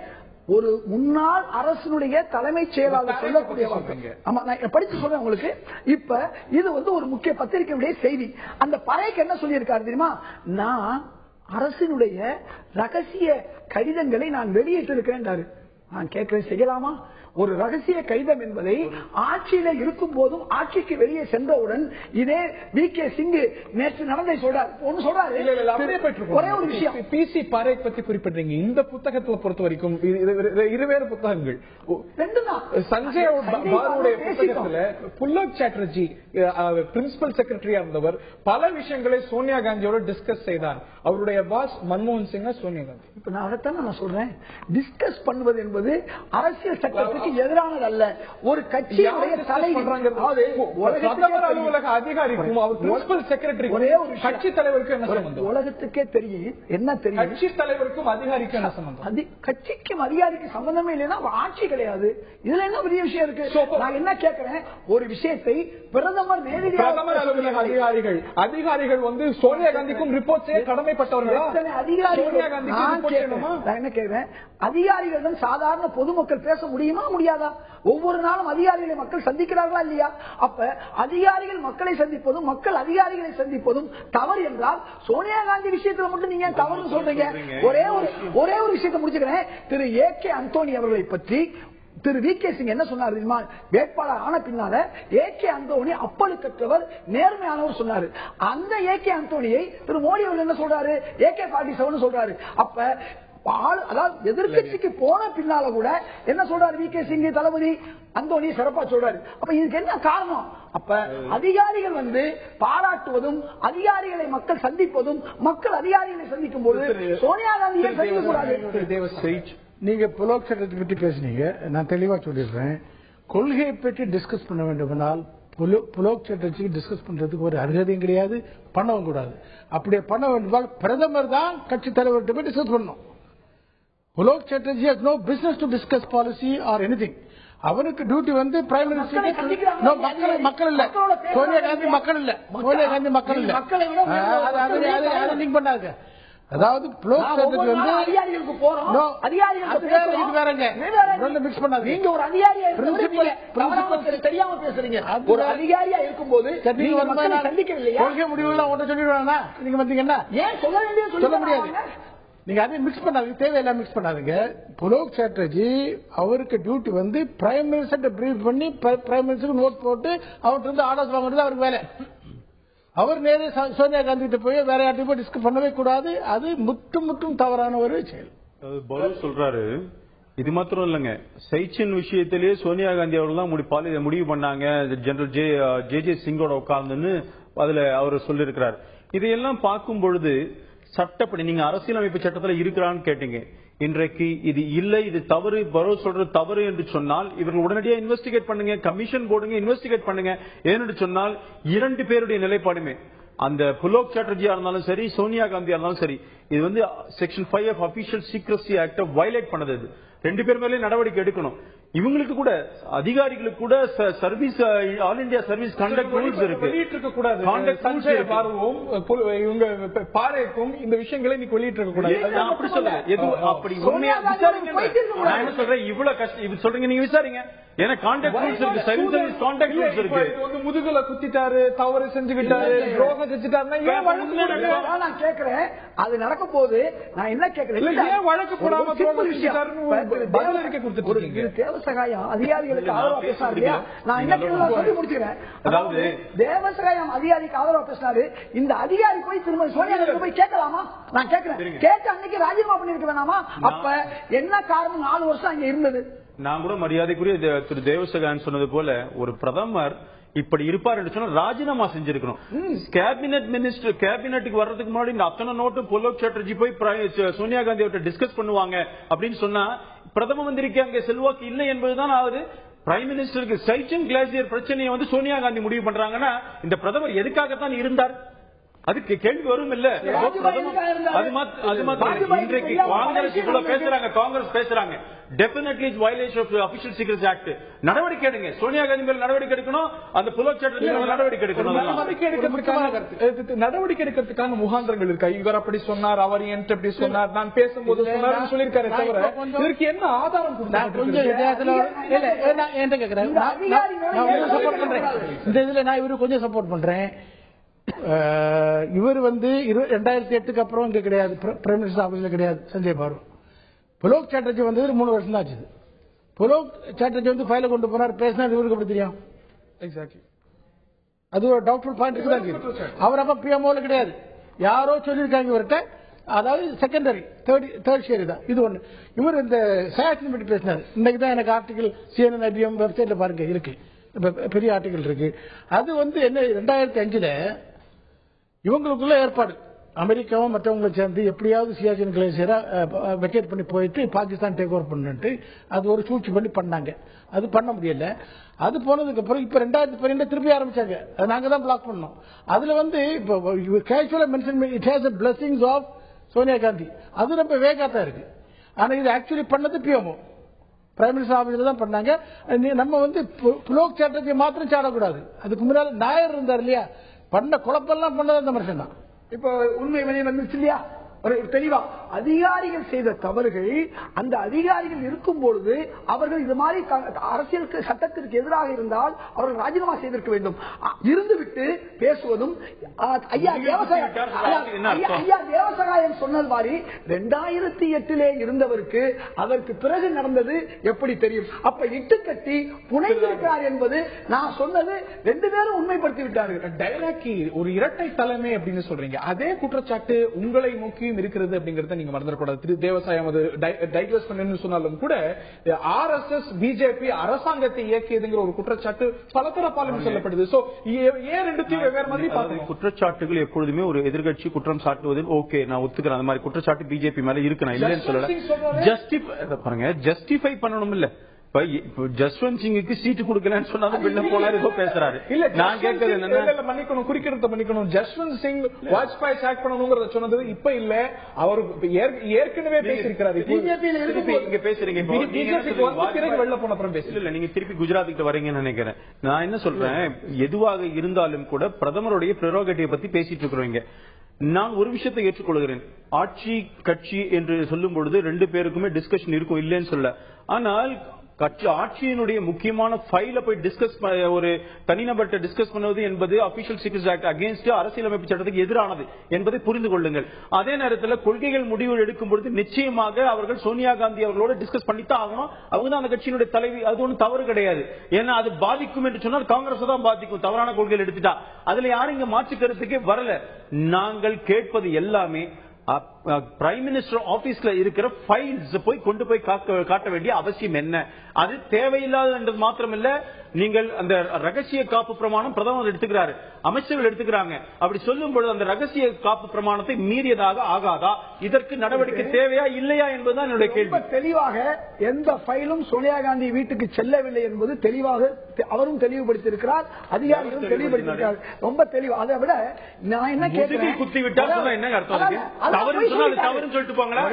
ஒரு முன்னாள் அரசினுடைய தலைமைச் செயலாளர் சொல்லக்கூடிய வார்த்தை. ஆமா, நான் படிச்சு சொல்றேன் உங்களுக்கு. இப்ப இது ஒரு முக்கிய பத்திரிகையுடைய செய்தி. அந்த பறைக்கு என்ன சொல்லி இருக்காரு தெரியுமா? நான் அரசினுடைய ரகசிய கடிதங்களை நான் வெளியிட்டு இருக்கிறேன். நான் கேட்கிறேன், செய்யலாமா? ஒரு ரகசிய கடிதம் என்பதை ஆட்சியில இருக்கும் போதும் ஆட்சிக்கு வெளியே சென்றவுடன் இதே வி கே சிங் நேற்று நடந்த சொல்றாரு. ஒன்னு சொல்றாரு, ஒரே ஒரு விஷயம் பிசி பரேக் பத்தி குறிப்பிட்டீங்க. இந்த புத்தகத்தை பொறுத்த வரைக்கும் இருவேறு புத்தகங்கள். சஞ்சய் பாருடைய புத்தகத்துல புல்லக் சாட்டர்ஜி பிரின்சிபல் செக்ரட்டரியா இருந்தவர் பல விஷயங்களை சோனியா காந்தியோட டிஸ்கஸ் செய்தார். அவருடைய பாஸ் மன்மோகன் சிங், சோனியா காந்தி. இப்ப நான் அதைத்தான் நான் சொல்றேன், டிஸ்கஸ் பண்ணுவது என்பது அரசியல் சட்டத்துக்கு எதிரானது அல்ல. ஒரு கட்சியுடைய பிரதமர் அலுவலக அதிகாரிக்கும் அவர் பிரின்சிபல் செக்ரட்டரி ஒரே ஒரு கட்சி தலைவருக்கு என்ன சம்பந்தம்? உலகத்துக்கே தெரியும் என்ன தெரியும், கட்சி தலைவருக்கும் அதிகாரிக்கும் என்ன சம்பந்தம்? கட்சிக்கும் அதிகாரிக்கு சம்பந்தமே இல்லைன்னா ஆட்சி கிடையாது. இதுல என்ன பெரிய விஷயம் இருக்கு? நான் என்ன கேட்கிறேன், ஒரு விஷயத்தை பிரதமர் பிரதமர் அலுவலக அதிகாரிகள் சோனியா காந்திக்கும் ரிப்போர்ட் செய்ய கடமைப்பட்டவர்கள். என்ன கேட்கிறேன், அதிகாரிகளிடம் சாதாரண பொதுமக்கள் பேச முடியுமா முடியாதா? ஒவ்வொரு நாளும் அதிகாரிகளை மக்கள் சந்திக்கிறார்களா இல்லையா? அப்ப அதிகாரிகள் மக்களை சந்திப்பதும் மக்கள் அதிகாரிகளை சந்திப்பதும் தவறு என்றால் சோனியா காந்தி விஷயத்துல மட்டும் நீங்க தவறு சொல்றீங்க. ஒரே ஒரு விஷயத்தை முடிச்சுக்கிறேன். திரு ஏ கே அந்தோணி அவர்களை பற்றி திரு வி கே சிங் என்ன சொன்னார் தெரியுமா? வேட்பாளர் ஆன பின்னால ஏ கே அந்தோணி அப்பழுக்கற்றவர், நேர்மையானவர் சொன்னாரு. அந்த ஏ கே அந்தோணியை திரு மோடி அவர்கள் என்ன சொல்றாரு? AK-47 சொல்றாரு. அப்ப அதாவது எதிர்கட்சிக்கு போன பின்னால கூட என்ன சொல்றாரு வி.கே. சிங் தளபதி அந்தோணி சிறப்பா சொல்றாரு. அப்ப இதுக்கு என்ன காரணம்? அப்ப அதிகாரிகள் பாராட்டுவதும் அதிகாரிகளை மக்கள் சந்திப்பதும் மக்கள் அதிகாரிகளை சந்திக்கும் போது சோனியா காந்தியை சந்திக்க கூடாது. நீங்க புலோக் சட்டத்தை பற்றி பேசுனீங்க, நான் தெளிவா சொல்லிடுறேன். கொள்கையை பற்றி டிஸ்கஸ் பண்ண வேண்டுமானால் புலோக் சட்டத்துக்கு டிஸ்கஸ் பண்றதுக்கு ஒரு அர்ஹதையும் கிடையாது, பண்ணவும் கூடாது. அப்படியே பண்ண வேண்டுமானால் பிரதமர் தான் கட்சி தலைவர்கிட்ட போய் டிஸ்கஸ் பண்ணணும். Buloke Chatterjee has no business to discuss policy or anything. அவருக்கு டியூட்டி பிரைம் மினிஸ்டர் மக்கள் இல்ல, சோனியா காந்தி மக்கள் இல்ல, சோனியா காந்தி மக்கள் இல்ல, அதை லிங்க் பண்ணாங்க. அதாவது புலோக் சட்டத்துக்கு அதிகாரிகளுக்கு போறோம், அதிகாரிகளுக்கு வேறங்க மிக்ஸ் பண்ணாது. நீங்க ஒரு அதிகாரியா தெரியாம பேசுறீங்க. ஒரு அதிகாரியா இருக்கும்போது கொள்கை முடிவுலாம் ஒன்று சொல்லிடுவாங்க. நீங்க வந்தீங்கன்னா ஏன் சொல்ல வேண்டிய சொல்ல முடியாது. நீங்க அதை மிக்ஸ் பண்ணாதீங்க, தேவையில்லாம் மிக்ஸ் பண்ணாதீங்க. புலோக் சாட்டர்ஜி அவருக்கு டியூட்டி பிரைம் மினிஸ்டர் பிரீஃப் பண்ணி பிரைம் மினிஸ்டருக்கு நோட் போட்டு அவர்கிட்ட இருந்து ஆர்டர்ஸ் வாங்குறது அவருக்கு வேலை. அவர் நேரே சோனியா காந்தி கிட்ட போய் வேற யார்ட்டையும் போய் டிஸ்கஸ் பண்ணவே கூடாது. அது முற்றும் தவறான ஒரு செயல். சொல்றாரு. இது மாத்திரம் இல்லங்க, சைச்சின் விஷயத்திலேயே சோனியா காந்தி அவர்கள் தான் முடிவு பண்ணாங்க. ஜெனரல் ஜே சிங்கோட உட்கார்ந்துன்னு அதுல அவர் சொல்லியிருக்கிறார். இதையெல்லாம் பார்க்கும் பொழுது சட்டப்படி நீங்க அரசியலமைப்பு சட்டத்தில் இருக்கிறான்னு கேட்டீங்க. இன்றைக்கு இது இல்லை, இது தவறு, பரோஸ் சொல்றது தவறு என்று சொன்னால் இவர்கள் உடனடியாக இன்வெஸ்டிகேட் பண்ணுங்க, கமிஷன் போடுங்க, இன்வெஸ்டிகேட் பண்ணுங்க. ஏன்னு சொன்னால் இரண்டு பேருடைய நிலைப்பாடுமே, அந்த புலோக் சாட்டர்ஜியா இருந்தாலும் சரி, சோனியா காந்தியா இருந்தாலும் சரி, இது section 5 of official secrecy act violate பண்ணது. ரெண்டு பேர் மேலே நடவடிக்கை எடுக்கணும். இவங்களுக்கு கூட அதிகாரிகளுக்கு கூட service all India service conduct rules இருக்கு. வெளியிட்டிருக்க கூடாது. இவங்க பாரேக்கும் இந்த விஷயங்களை நீ வெளியிட்டிருக்க கூடாது. அப்படி சொல்லுங்க. அப்படி உண்மையா விசாரிங்க. நான் என்ன சொல்றேன், இவ்வளவு கஷ்டம் சொல்றீங்க, நீங்க விசாரிங்க. ஏன்னா கான்டாக்ட் ரூல்ஸ் இருக்கு, சர்வீஸ் கான்டாக்ட் ரூல்ஸ் இருக்கு. முதுகுல குத்திட்டாரு, தவறு செஞ்சுக்கிட்டாரு, துரோகம் செஞ்சுட்டாரு, நான் கேட்கிறேன். அது நடக்கும் போது நான் என்ன கேட்கிறேன், ஏன் வழக்கு போடாம பதில் இருக்க கொடுத்துட்டு தேவசகாயம் அதிகாரிகளுக்கு ஆதரவா பேசினாரு இல்லையா? நான் என்ன சொல்லி முடிச்சுக்கிறேன். அதாவது தேவசகாயம் அதிகாரிக்கு ஆதரவா பேசினாரு. இந்த அதிகாரி போய் திரும்ப சோனியா காந்தி போய் கேட்கலாமா? நான் கேட்கிறேன். கேட்க அன்னைக்கு ராஜினாமா பண்ணிருக்க வேணாமா? அப்ப என்ன காரணம் 4 வருஷம் அங்க இருந்தது? நான் கூட மரியாதைக்குரிய திரு தேவசகாயன் சொன்னது போல ஒரு பிரதமர் இப்படி இருப்பார் என்று சொன்னா ராஜினாமா செஞ்சிருக்கணும். கேபினெட் மினிஸ்டர் கேபினெட்டுக்கு வர்றதுக்கு முன்னாடி இந்த அத்தனை நோட்டும் புலோக் சாட்டர்ஜி போய் சோனியா காந்தி அவர்கிட்ட டிஸ்கஸ் பண்ணுவாங்க அப்படின்னு சொன்னா பிரதம மந்திரிக்கு அங்கே செல்வாக்கு இல்லை என்பதுதான் ஆகுது. பிரைம் மினிஸ்டருக்கு சைச்சன் கிளாசியர் பிரச்சனையை சோனியா காந்தி முடிவு பண்றாங்கன்னா இந்த பிரதமர் எதுக்காகத்தான் இருந்தார்? அதுக்கு கேள்வி வரும் இல்ல. இன்றைக்கு காங்கிரஸ் இவ்வளவு பேசுறாங்க, காங்கிரஸ் பேசுறாங்க definitely it's violation of official secrecy act. நடவடிக்கை எடுங்க. சோனியா காந்தி மேல நடவடிக்கை எடுக்கணும், அந்த புலோக் சாட்டர்ஜி மேல நடவடிக்கை எடுக்கணும். நடவடிக்கை எடுக்கிறதுக்கான முகாந்திரங்கள் இருக்கா? இவர் அப்படி சொன்னார், அவர் என்கிட்ட அப்படி சொன்னார், நான் பேசும்போது சொன்னார் சொல்லியிருக்காரு. தவிர இதற்கு என்ன ஆதாரம்? இந்த இதுல நான் இவரு கொஞ்சம் சப்போர்ட் பண்றேன். இவர் 2008க்கு அப்புறம் இங்க கிடையாது, பிரைம் மினிஸ்டர் ஆபீஸ்ல கிடையாது சஞ்சய் பாரு. புலோக் சாட்டர்ஜி வந்தது 3 வருஷம் தான் ஆச்சு. புலோக் சாட்டர்ஜி ஃபைல கொண்டு போனார், பேசினார். இவருக்கு எப்படி தெரியும்? எக்ஸாக்ட்லி. அது ஒரு டவுட்ஃபுல் பாயிண்ட் தான் இருக்கு. அவர் அப்ப பிஎம்ஓல கிடையாது, யாரோ சொல்லியிருக்காங்க இவர்கிட்ட. அதாவது செகண்டரி தேர்ட் தான் இது ஒண்ணு. இவர் இந்த சயாத்தின் பற்றி பேசினார். இன்னைக்கு தான் எனக்கு ஆர்டிகல் CNN IBM வெப்சைட்ல பாருங்க இருக்கு, பெரிய ஆர்டிகல் இருக்கு. அது என்ன 2005 இவங்களுக்குள்ள ஏற்பாடு, அமெரிக்காவும் மற்றவங்களை சேர்ந்து எப்படியாவது சியாச்சின் கிளேசியரை வெக்கேட் பண்ணி போயிட்டு பாகிஸ்தான் டேக் ஓவர் பண்ணிட்டு அது ஒரு சூழ்ச்சி பண்ணி பண்ணாங்க. அது பண்ண முடியல. அது போனதுக்கு அப்புறம் இப்ப 2012 திருப்பி ஆரம்பிச்சாங்க. நாங்க தான் பிளாக் பண்ணோம். அதுல இப்போ கேஷுவலா mention it has the blessings of Sonia Gandhi. அது ரொம்ப வேகாத்தா இருக்கு. ஆனா இது ஆக்சுவலி பண்ணது பிஎம்ஓ பிரைம் மினிஸ்டர் ஆபீஸ்ல தான் பண்ணாங்க. நம்ம புலோக் சாட்டர்ஜி மாத்திரம் சாடக்கூடாது. அதுக்கு முன்னால நாயர் இருந்தார் இல்லையா, பண்ண குழப்பெல்லாம் பண்ணது அந்த மனுஷன் தான். இப்ப உண்மை வந்துச்சு இல்லையா? தெளிவா அதிகாரிகள் செய்த தவறுகள், அந்த அதிகாரிகள் இருக்கும் பொழுது அவர்கள் இது மாதிரி அரசியல் சட்டத்திற்கு எதிராக இருந்தால் அவர்கள் ராஜினாமா செய்திருக்க வேண்டும். இருந்துவிட்டு பேசுவதும் ஐயா தேவசகாயம் சொன்னது மாதிரி 2008 இருந்தவருக்கு அதற்கு பிறகு நடந்தது எப்படி தெரியும்? அப்ப இட்டுக்கட்டி புனைந்திருக்கிறார் என்பது நான் சொன்னது 2 பேரும் உண்மைப்படுத்தி விட்டார்கள். டைலாக்கி ஒரு இரட்டை தலைமை அப்படின்னு சொல்றீங்க. அதே குற்றச்சாட்டு உங்களை நோக்கி விஷயம் இருக்கிறது அப்படிங்கறத நீங்க மறந்துடக்கூடாது. திரு தேவசாயம் அது டைக்ரஸ் பண்ணு சொன்னாலும் கூட RSS பிஜேபி அரசாங்கத்தை இயக்கியதுங்கிற ஒரு குற்றச்சாட்டு பல தரப்பாலும் சொல்லப்படுது. சோ ஏன் ரெண்டுத்தையும் வெவ்வேறு மாதிரி பார்க்கணும்? குற்றச்சாட்டுகள் எப்பொழுதுமே ஒரு எதிர்கட்சி குற்றம் சாட்டுவதில் ஓகே, நான் ஒத்துக்கிறேன். அந்த மாதிரி குற்றச்சாட்டு பிஜேபி மேல இருக்கு, நான் இல்லைன்னு சொல்லல. பாருங்க, ஜஸ்டிஃபை பண்ணணும் இல்ல. ஜஸ்வந்த் சிங்குக்கு சீட்டு கொடுக்கலன்னு சொன்னாலும் வெளில போனாரு, ஏதோ பேசுறாரு. இல்ல, நான் கேட்கறது என்னன்னா, மன்னிக்கணும், குறிக்கிறத மன்னிக்கணும். ஜஸ்வந்த் சிங் வாஜ்பாய் சாக் பண்ணணும்ங்கறத சொன்னது இப்ப இல்ல, அவர் ஏற்கனவே பேசியிருக்கிறாரு. இங்க பேசுறீங்க, பிஜேபிக்கு வந்து பிறகு வெளில போன அப்புறம் பேசல. இல்ல, நீங்க திருப்பி குஜராத்துக்கு வரீங்கன்னு நினைக்கிறேன். நான் என்ன சொல்றேன், எதுவாக இருந்தாலும் கூட பிரதமருடைய ப்ரெரோகேட்டிவ் பத்தி பேசிட்டு இருக்கிறோம். நான் ஒரு விஷயத்தை ஏற்றுக்கொள்கிறேன். ஆட்சி கட்சி என்று சொல்லும் பொழுது ரெண்டு பேருக்குமே டிஸ்கஷன் இருக்கும், இல்லைன்னு சொல்ல. ஆனால் ஆட்சியினுடைய முக்கியமான ஃபைல போய் டிஸ்கஸ், ஒரு தனிநபர்கிட்ட டிஸ்கஸ் பண்ணுவது என்பது அபிஷியல் சீக்ரெட்ஸ் ஆக்ட் அகைன்ஸ்ட் அரசியலமைப்பு சட்டத்துக்கு எதிரானது என்பதை புரிந்து கொள்ளுங்கள். அதே நேரத்தில் கொள்கைகள் முடிவு எடுக்கும் பொழுது நிச்சயமாக அவர்கள் சோனியா காந்தி அவர்களோட டிஸ்கஸ் பண்ணித்தான் ஆகணும். அவங்க தான் அந்த கட்சியினுடைய தலைவி, அது ஒன்றும் தவறு கிடையாது. ஏன்னா அது பாதிக்கும் என்று சொன்னால் காங்கிரஸ் தான் பாதிக்கும், தவறான கொள்கைகள் எடுத்துட்டா. அதுல யாரும் இங்க மாற்று கருத்துக்கே வரல. நாங்கள் கேட்பது எல்லாமே பிரைம் மினிஸ்டர் ஆபீஸ்ல இருக்கிற ஃபைல்ஸ் போய் கொண்டு போய் காட்ட வேண்டிய அவசியம் என்ன? அது தேவையில்லாத என்றது மாத்திரமல்ல, நீங்கள் அந்த ரகசிய காப்பு பிரமாணம் பிரதமர் எடுத்துக்கிறாரு, அமைச்சர்கள் எடுத்துக்கிறாங்க. அப்படி சொல்லும் பொழுது அந்த ரகசிய காப்பு பிரமாணத்தை மீறியதாக ஆகாதா? இதற்கு நடவடிக்கை தேவையா இல்லையா என்பதுதான் என்னுடைய கேள்வி. தெளிவாக எந்த ஃபைலும் சோனியா காந்தி வீட்டுக்கு செல்லவில்லை என்பது தெளிவாக அவரும் தெளிவுபடுத்தியிருக்கிறார், அதிகாரிகளும் தெளிவுபடுத்தியிருக்கிறார். ரொம்ப தெளிவு. அதை விட நான் என்ன கேட்கிறேன், குத்தி விட்டா என்ன அர்த்தம்? தவறு தவறுன்னு சொல்லிட்டு போங்களா?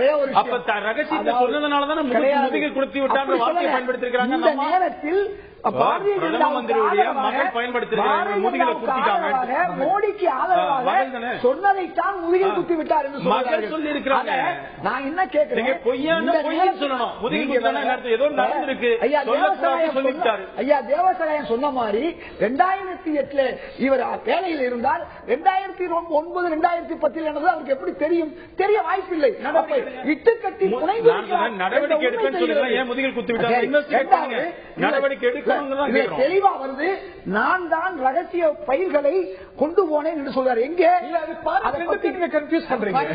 அப்ப ரகசியத்தை சொன்னதுனாலதான் முதுகில் குத்தி விட்டாங்க வார்த்தையை பயன்படுத்திருக்கிறாங்க. இந்த நேரத்தில் பிரதம மந்திரியுடைய மகள் பயன்படுத்திருக்கிறாங்க, முதுகில குத்திட்டாங்க. மோடிக்கு ஆதரவாக சொன்னதைத்தான் முதுகில் குத்தி விட்டார் என்று மகள் சொல்லி இருக்கிறாங்க. நான் என்ன கேட்கிறேன், பொய்யான பொய்ன்னு சொல்லணும். முதுகில் குத்தினா ஏதோ நடந்திருக்கு. ஐயா தேவசகாயம் சொன்ன மாதிரி 2008 இவர் வேலையில் இருந்தால் 2009 2010 என்பது அவருக்கு எப்படி தெரியும்? தெரிய வாய்ப்பில்லை. இட்டுக்கட்டி நடவடிக்கை எடுக்கன்னு சொல்லுங்க. ஏன் முதுகில் குத்தி விட்டாங்க? நடவடிக்கை எடுக்க தெளிவா வந்து நான் தான் ரகசிய பயிர்களை கொண்டு போனேன் என்று சொல்றாரு. எங்கே கன்ஃபியூஸ் பண்றீங்க?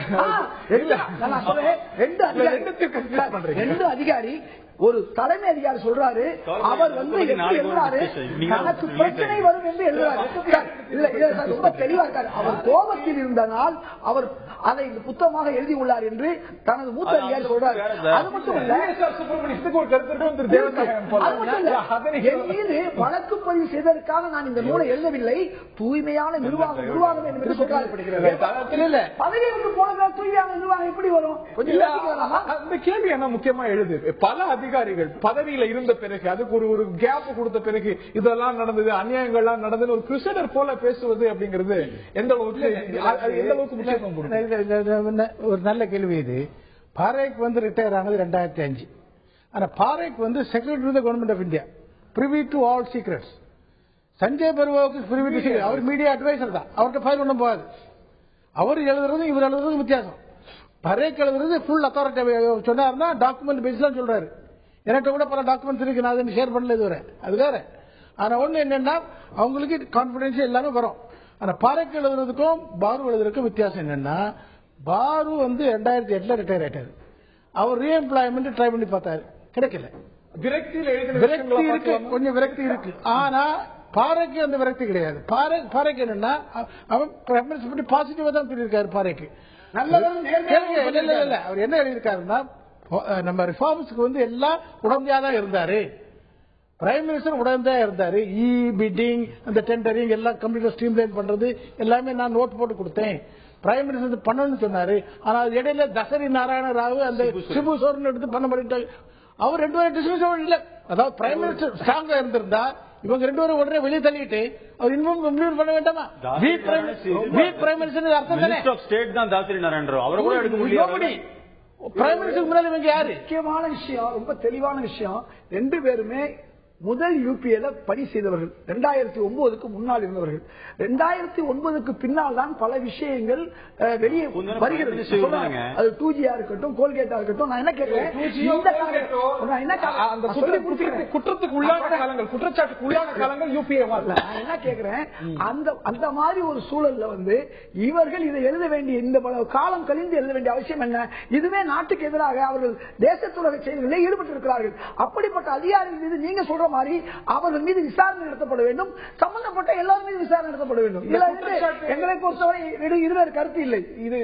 ரெண்டு அதிகாரி, ஒரு தலைமை அதிகாரி சொல்றாரு, அவர் வந்து தனக்கு பிரச்சனை வரும் என்று எழுதுறாரு. ரொம்ப தெளிவா இருக்காரு. அவர் கோபத்தில் இருந்தனால் அவர் அதை இந்த புத்தகமாக எழுதி உள்ளார் என்று தனது மூத்த அதிகாரி சொல்றாரு. அது மட்டும் இல்ல, என் மீது வழக்கு பதிவு செய்ததற்காக நான் இந்த நூலை எழுதவில்லை, தூய்மையான நிர்வாகம் உருவாகும் என்று சொல்றாரு. பதவிக்கு போனதால் தூய்மையான நிர்வாகம் எப்படி வரும்? அந்த கேள்வி என்ன முக்கியமா எழுது. பல அதிகாரிகள் பதவியில இருந்த பிறகு அதுக்கு ஒரு கேப் கொடுத்த பிறகு இதெல்லாம் நடந்தது, அநியாயங்கள்லாம் நடந்தது, ஒரு கிருஷ்ணர் போல பேசுவது அப்படிங்கிறது எந்த அளவுக்கு முக்கியத்துவம் கொடுக்கும்? ஒரு நல்ல கேள்வி இது. பாரேக் வந்து ரிட்டையர் ஆனது 2005. ஆனா பாரேக் வந்து secretary to the government of India, privy to all secrets. Sanjay பருவாவுக்கு பிரிவி டு சீக்ரெட், அவர் மீடியா அட்வைசர் தான், அவர்கிட்ட ஃபைல் ஒன்றும் போகாது. அவர் எழுதுறதும் இவர் எழுதுறதும் வித்தியாசம். பரேக் எழுதுறது ஃபுல் அத்தாரிட்டி சொன்னார்னா டாக்குமெண்ட் பேஸ்லாம் சொல்றாரு. என்கிட்ட கூட பல டாக்குமெண்ட்ஸ் இருக்கு, நான் அதை ஷேர் பண்ணல இதுவரை, அது வேற. ஆனா ஒண்ணு என்னன்னா அவங்களுக்கு கான்பிடன்ஷியல் எல்லாமே வரும். ஆனா பாரேக் எழுதுறதுக்கும் பாரு எழுதுறதுக்கும் வித்தியாசம் என்னன்னா, பாரு வந்து 2008 ரிட்டையர் ஆயிட்டாரு. அவர் ரீஎம்ப்ளாய்மெண்ட் ட்ரை பண்ணி பார்த்தாரு, கிடைக்கல. விரக்தி இருக்கு, கொஞ்சம் விரக்தி இருக்கு. ஆனா பாரேக்கு அந்த விரக்தி கிடையாது. பாரேக்கு என்னன்னா அவன் பாசிட்டிவா தான் சொல்லியிருக்காரு. பாரேக்கு அவர் என்ன எழுதியிருக்காருன்னா, நம்ம ரிஃபார்ம்ஸ்க்கு வந்து எல்லாம் உடந்தையாதான் இருந்தாரு. பிரைம் மினிஸ்டர் உடனே இருந்தாரு. பிட்டிங், அந்த டெண்டரிங் எல்லாம் கம்ப்ளீட்டா ஸ்ட்ரீம்லைன் பண்றது எல்லாமே நான் நோட் போட்டு கொடுத்தேன். பிரைம் மினிஸ்டர் பண்ணணும்னு சொன்னாரு. ஆனா இடையில தசரி நாராயண ராவ் அந்த சிபு சோரன் எடுத்து பண்ண பண்ணிட்டாங்க. அவர் 2 பேரும் டிஸ்மிஸ் இல்ல. அதாவது பிரைம் மினிஸ்டர் ஸ்ட்ராங்கா இருந்திருந்தா இவங்க 2 பேரும் உடனே வெளியே தள்ளிட்டு அவர் இன்வால்வ் பண்ண வேண்டாமா? வீக் பிரைம் மினிஸ்டர் அர்த்தம் தானே. ஸ்டேட் தான் தாசரி நாராயண ராவ், அவரை கூட எடுக்க முடியாது. பிரைம் மினிஸ்டர் முன்னாடி இவங்க யாரு? முக்கியமான விஷயம், ரொம்ப தெளிவான விஷயம். 2 பேருமே முதல் யூபிஏல பணி செய்தவர்கள். 2009க்கு முன்னால் இருந்தவர்கள். 2009க்கு பின்னால் தான் பல விஷயங்கள் வெளியே வருகிறது. அது 2G இருக்கட்டும், கோல்கேட்டா இருக்கட்டும். நான் என்ன கேட்கிறேன், குற்றத்துக்கு உள்ளான காலங்கள், குற்றச்சாட்டுக்கு உள்ளான காலங்கள் யூபிஏ வரல. நான் என்ன கேட்கிறேன், அந்த மாதிரி ஒரு சூழல்ல இவர்கள் இதை எழுத வேண்டிய இந்த காலம் கழிந்து எழுத வேண்டிய அவசியம் என்ன? இதுவே நாட்டுக்கு எதிராக அவர்கள் தேசத்துறக செயல்களில் ஈடுபட்டு இருக்கிறார்கள். அப்படிப்பட்ட அதிகாரிகள் மீது நீங்க சொல்ற மாதிரி அவர்கள் மீது விசாரணை நடத்தப்பட வேண்டும். சம்பந்தப்பட்ட எல்லாரும் மீது விசாரணை நடத்தப்பட வேண்டும். எங்களை பொறுத்தவரை இருவேறு கருத்து இல்லை. இது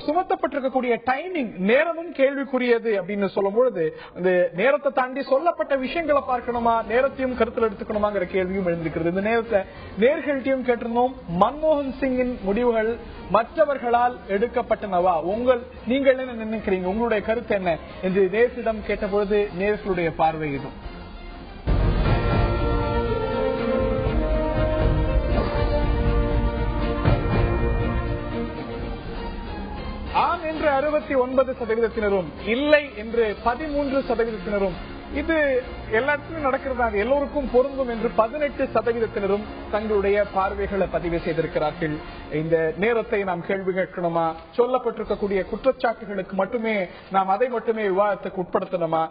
சுமத்தப்பட்டிருக்கக்கூடிய டைமிங் நேரமும் கேள்விக்குரியது அப்படின்னு சொல்லும் பொழுது இந்த நேரத்தை தாண்டி சொல்லப்பட்ட விஷயங்களை பார்க்கணுமா, நேரத்தையும் கருத்தில் எடுத்துக்கணுமாங்கிற கேள்வியும் எழுந்திருக்கிறது. இந்த நேரத்தை நேர்கள்ட்டையும் கேட்டிருந்தோம். மன்மோகன் சிங்கின் முடிவுகள் மற்றவர்களால் எடுக்கப்பட்டனவா, நீங்கள் என்ன நினைக்கிறீங்க, உங்களுடைய கருத்து என்ன என்று நேர்களிடம் கேட்டபொழுது நேர்களுடைய பார்வை இது. ஆம் என்று 69%, இல்லை என்று 13%. இது எல்லாத்துக்கும் நடக்கிறதா, எல்லோருக்கும் பொருந்தும் என்று 18% தங்களுடைய பார்வைகளை பதிவு செய்திருக்கிறார்கள். இந்த நேரத்தை நாம் கேள்வி கேட்கணுமா, சொல்லப்பட்டிருக்கக்கூடிய குற்றச்சாட்டுகளுக்கு மட்டுமே நாம் அதை மட்டுமே விவாதத்துக்கு உட்படுத்தணுமா,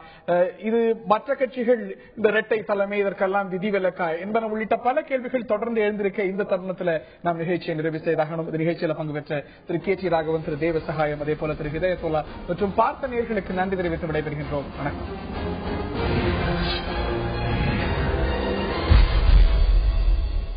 இது மற்ற கட்சிகள் இந்த இரட்டை தலைமை இதற்கெல்லாம் விதிவிலக்கா என்பன உள்ளிட்ட பல கேள்விகள் தொடர்ந்து எழுந்திருக்க இந்த தருணத்தில் நாம் நிகழ்ச்சியை நிறைவு செய்தாகணும். இந்த நிகழ்ச்சியில் பங்கு பெற்ற திரு KT ராகவன், திரு தேவசகாயம், அதே போல திரு ஹிதயத்துல்லா மற்றும் பார்த்த நேயர்களுக்கு நன்றி தெரிவித்து விடைபெறுகின்றோம். வணக்கம்.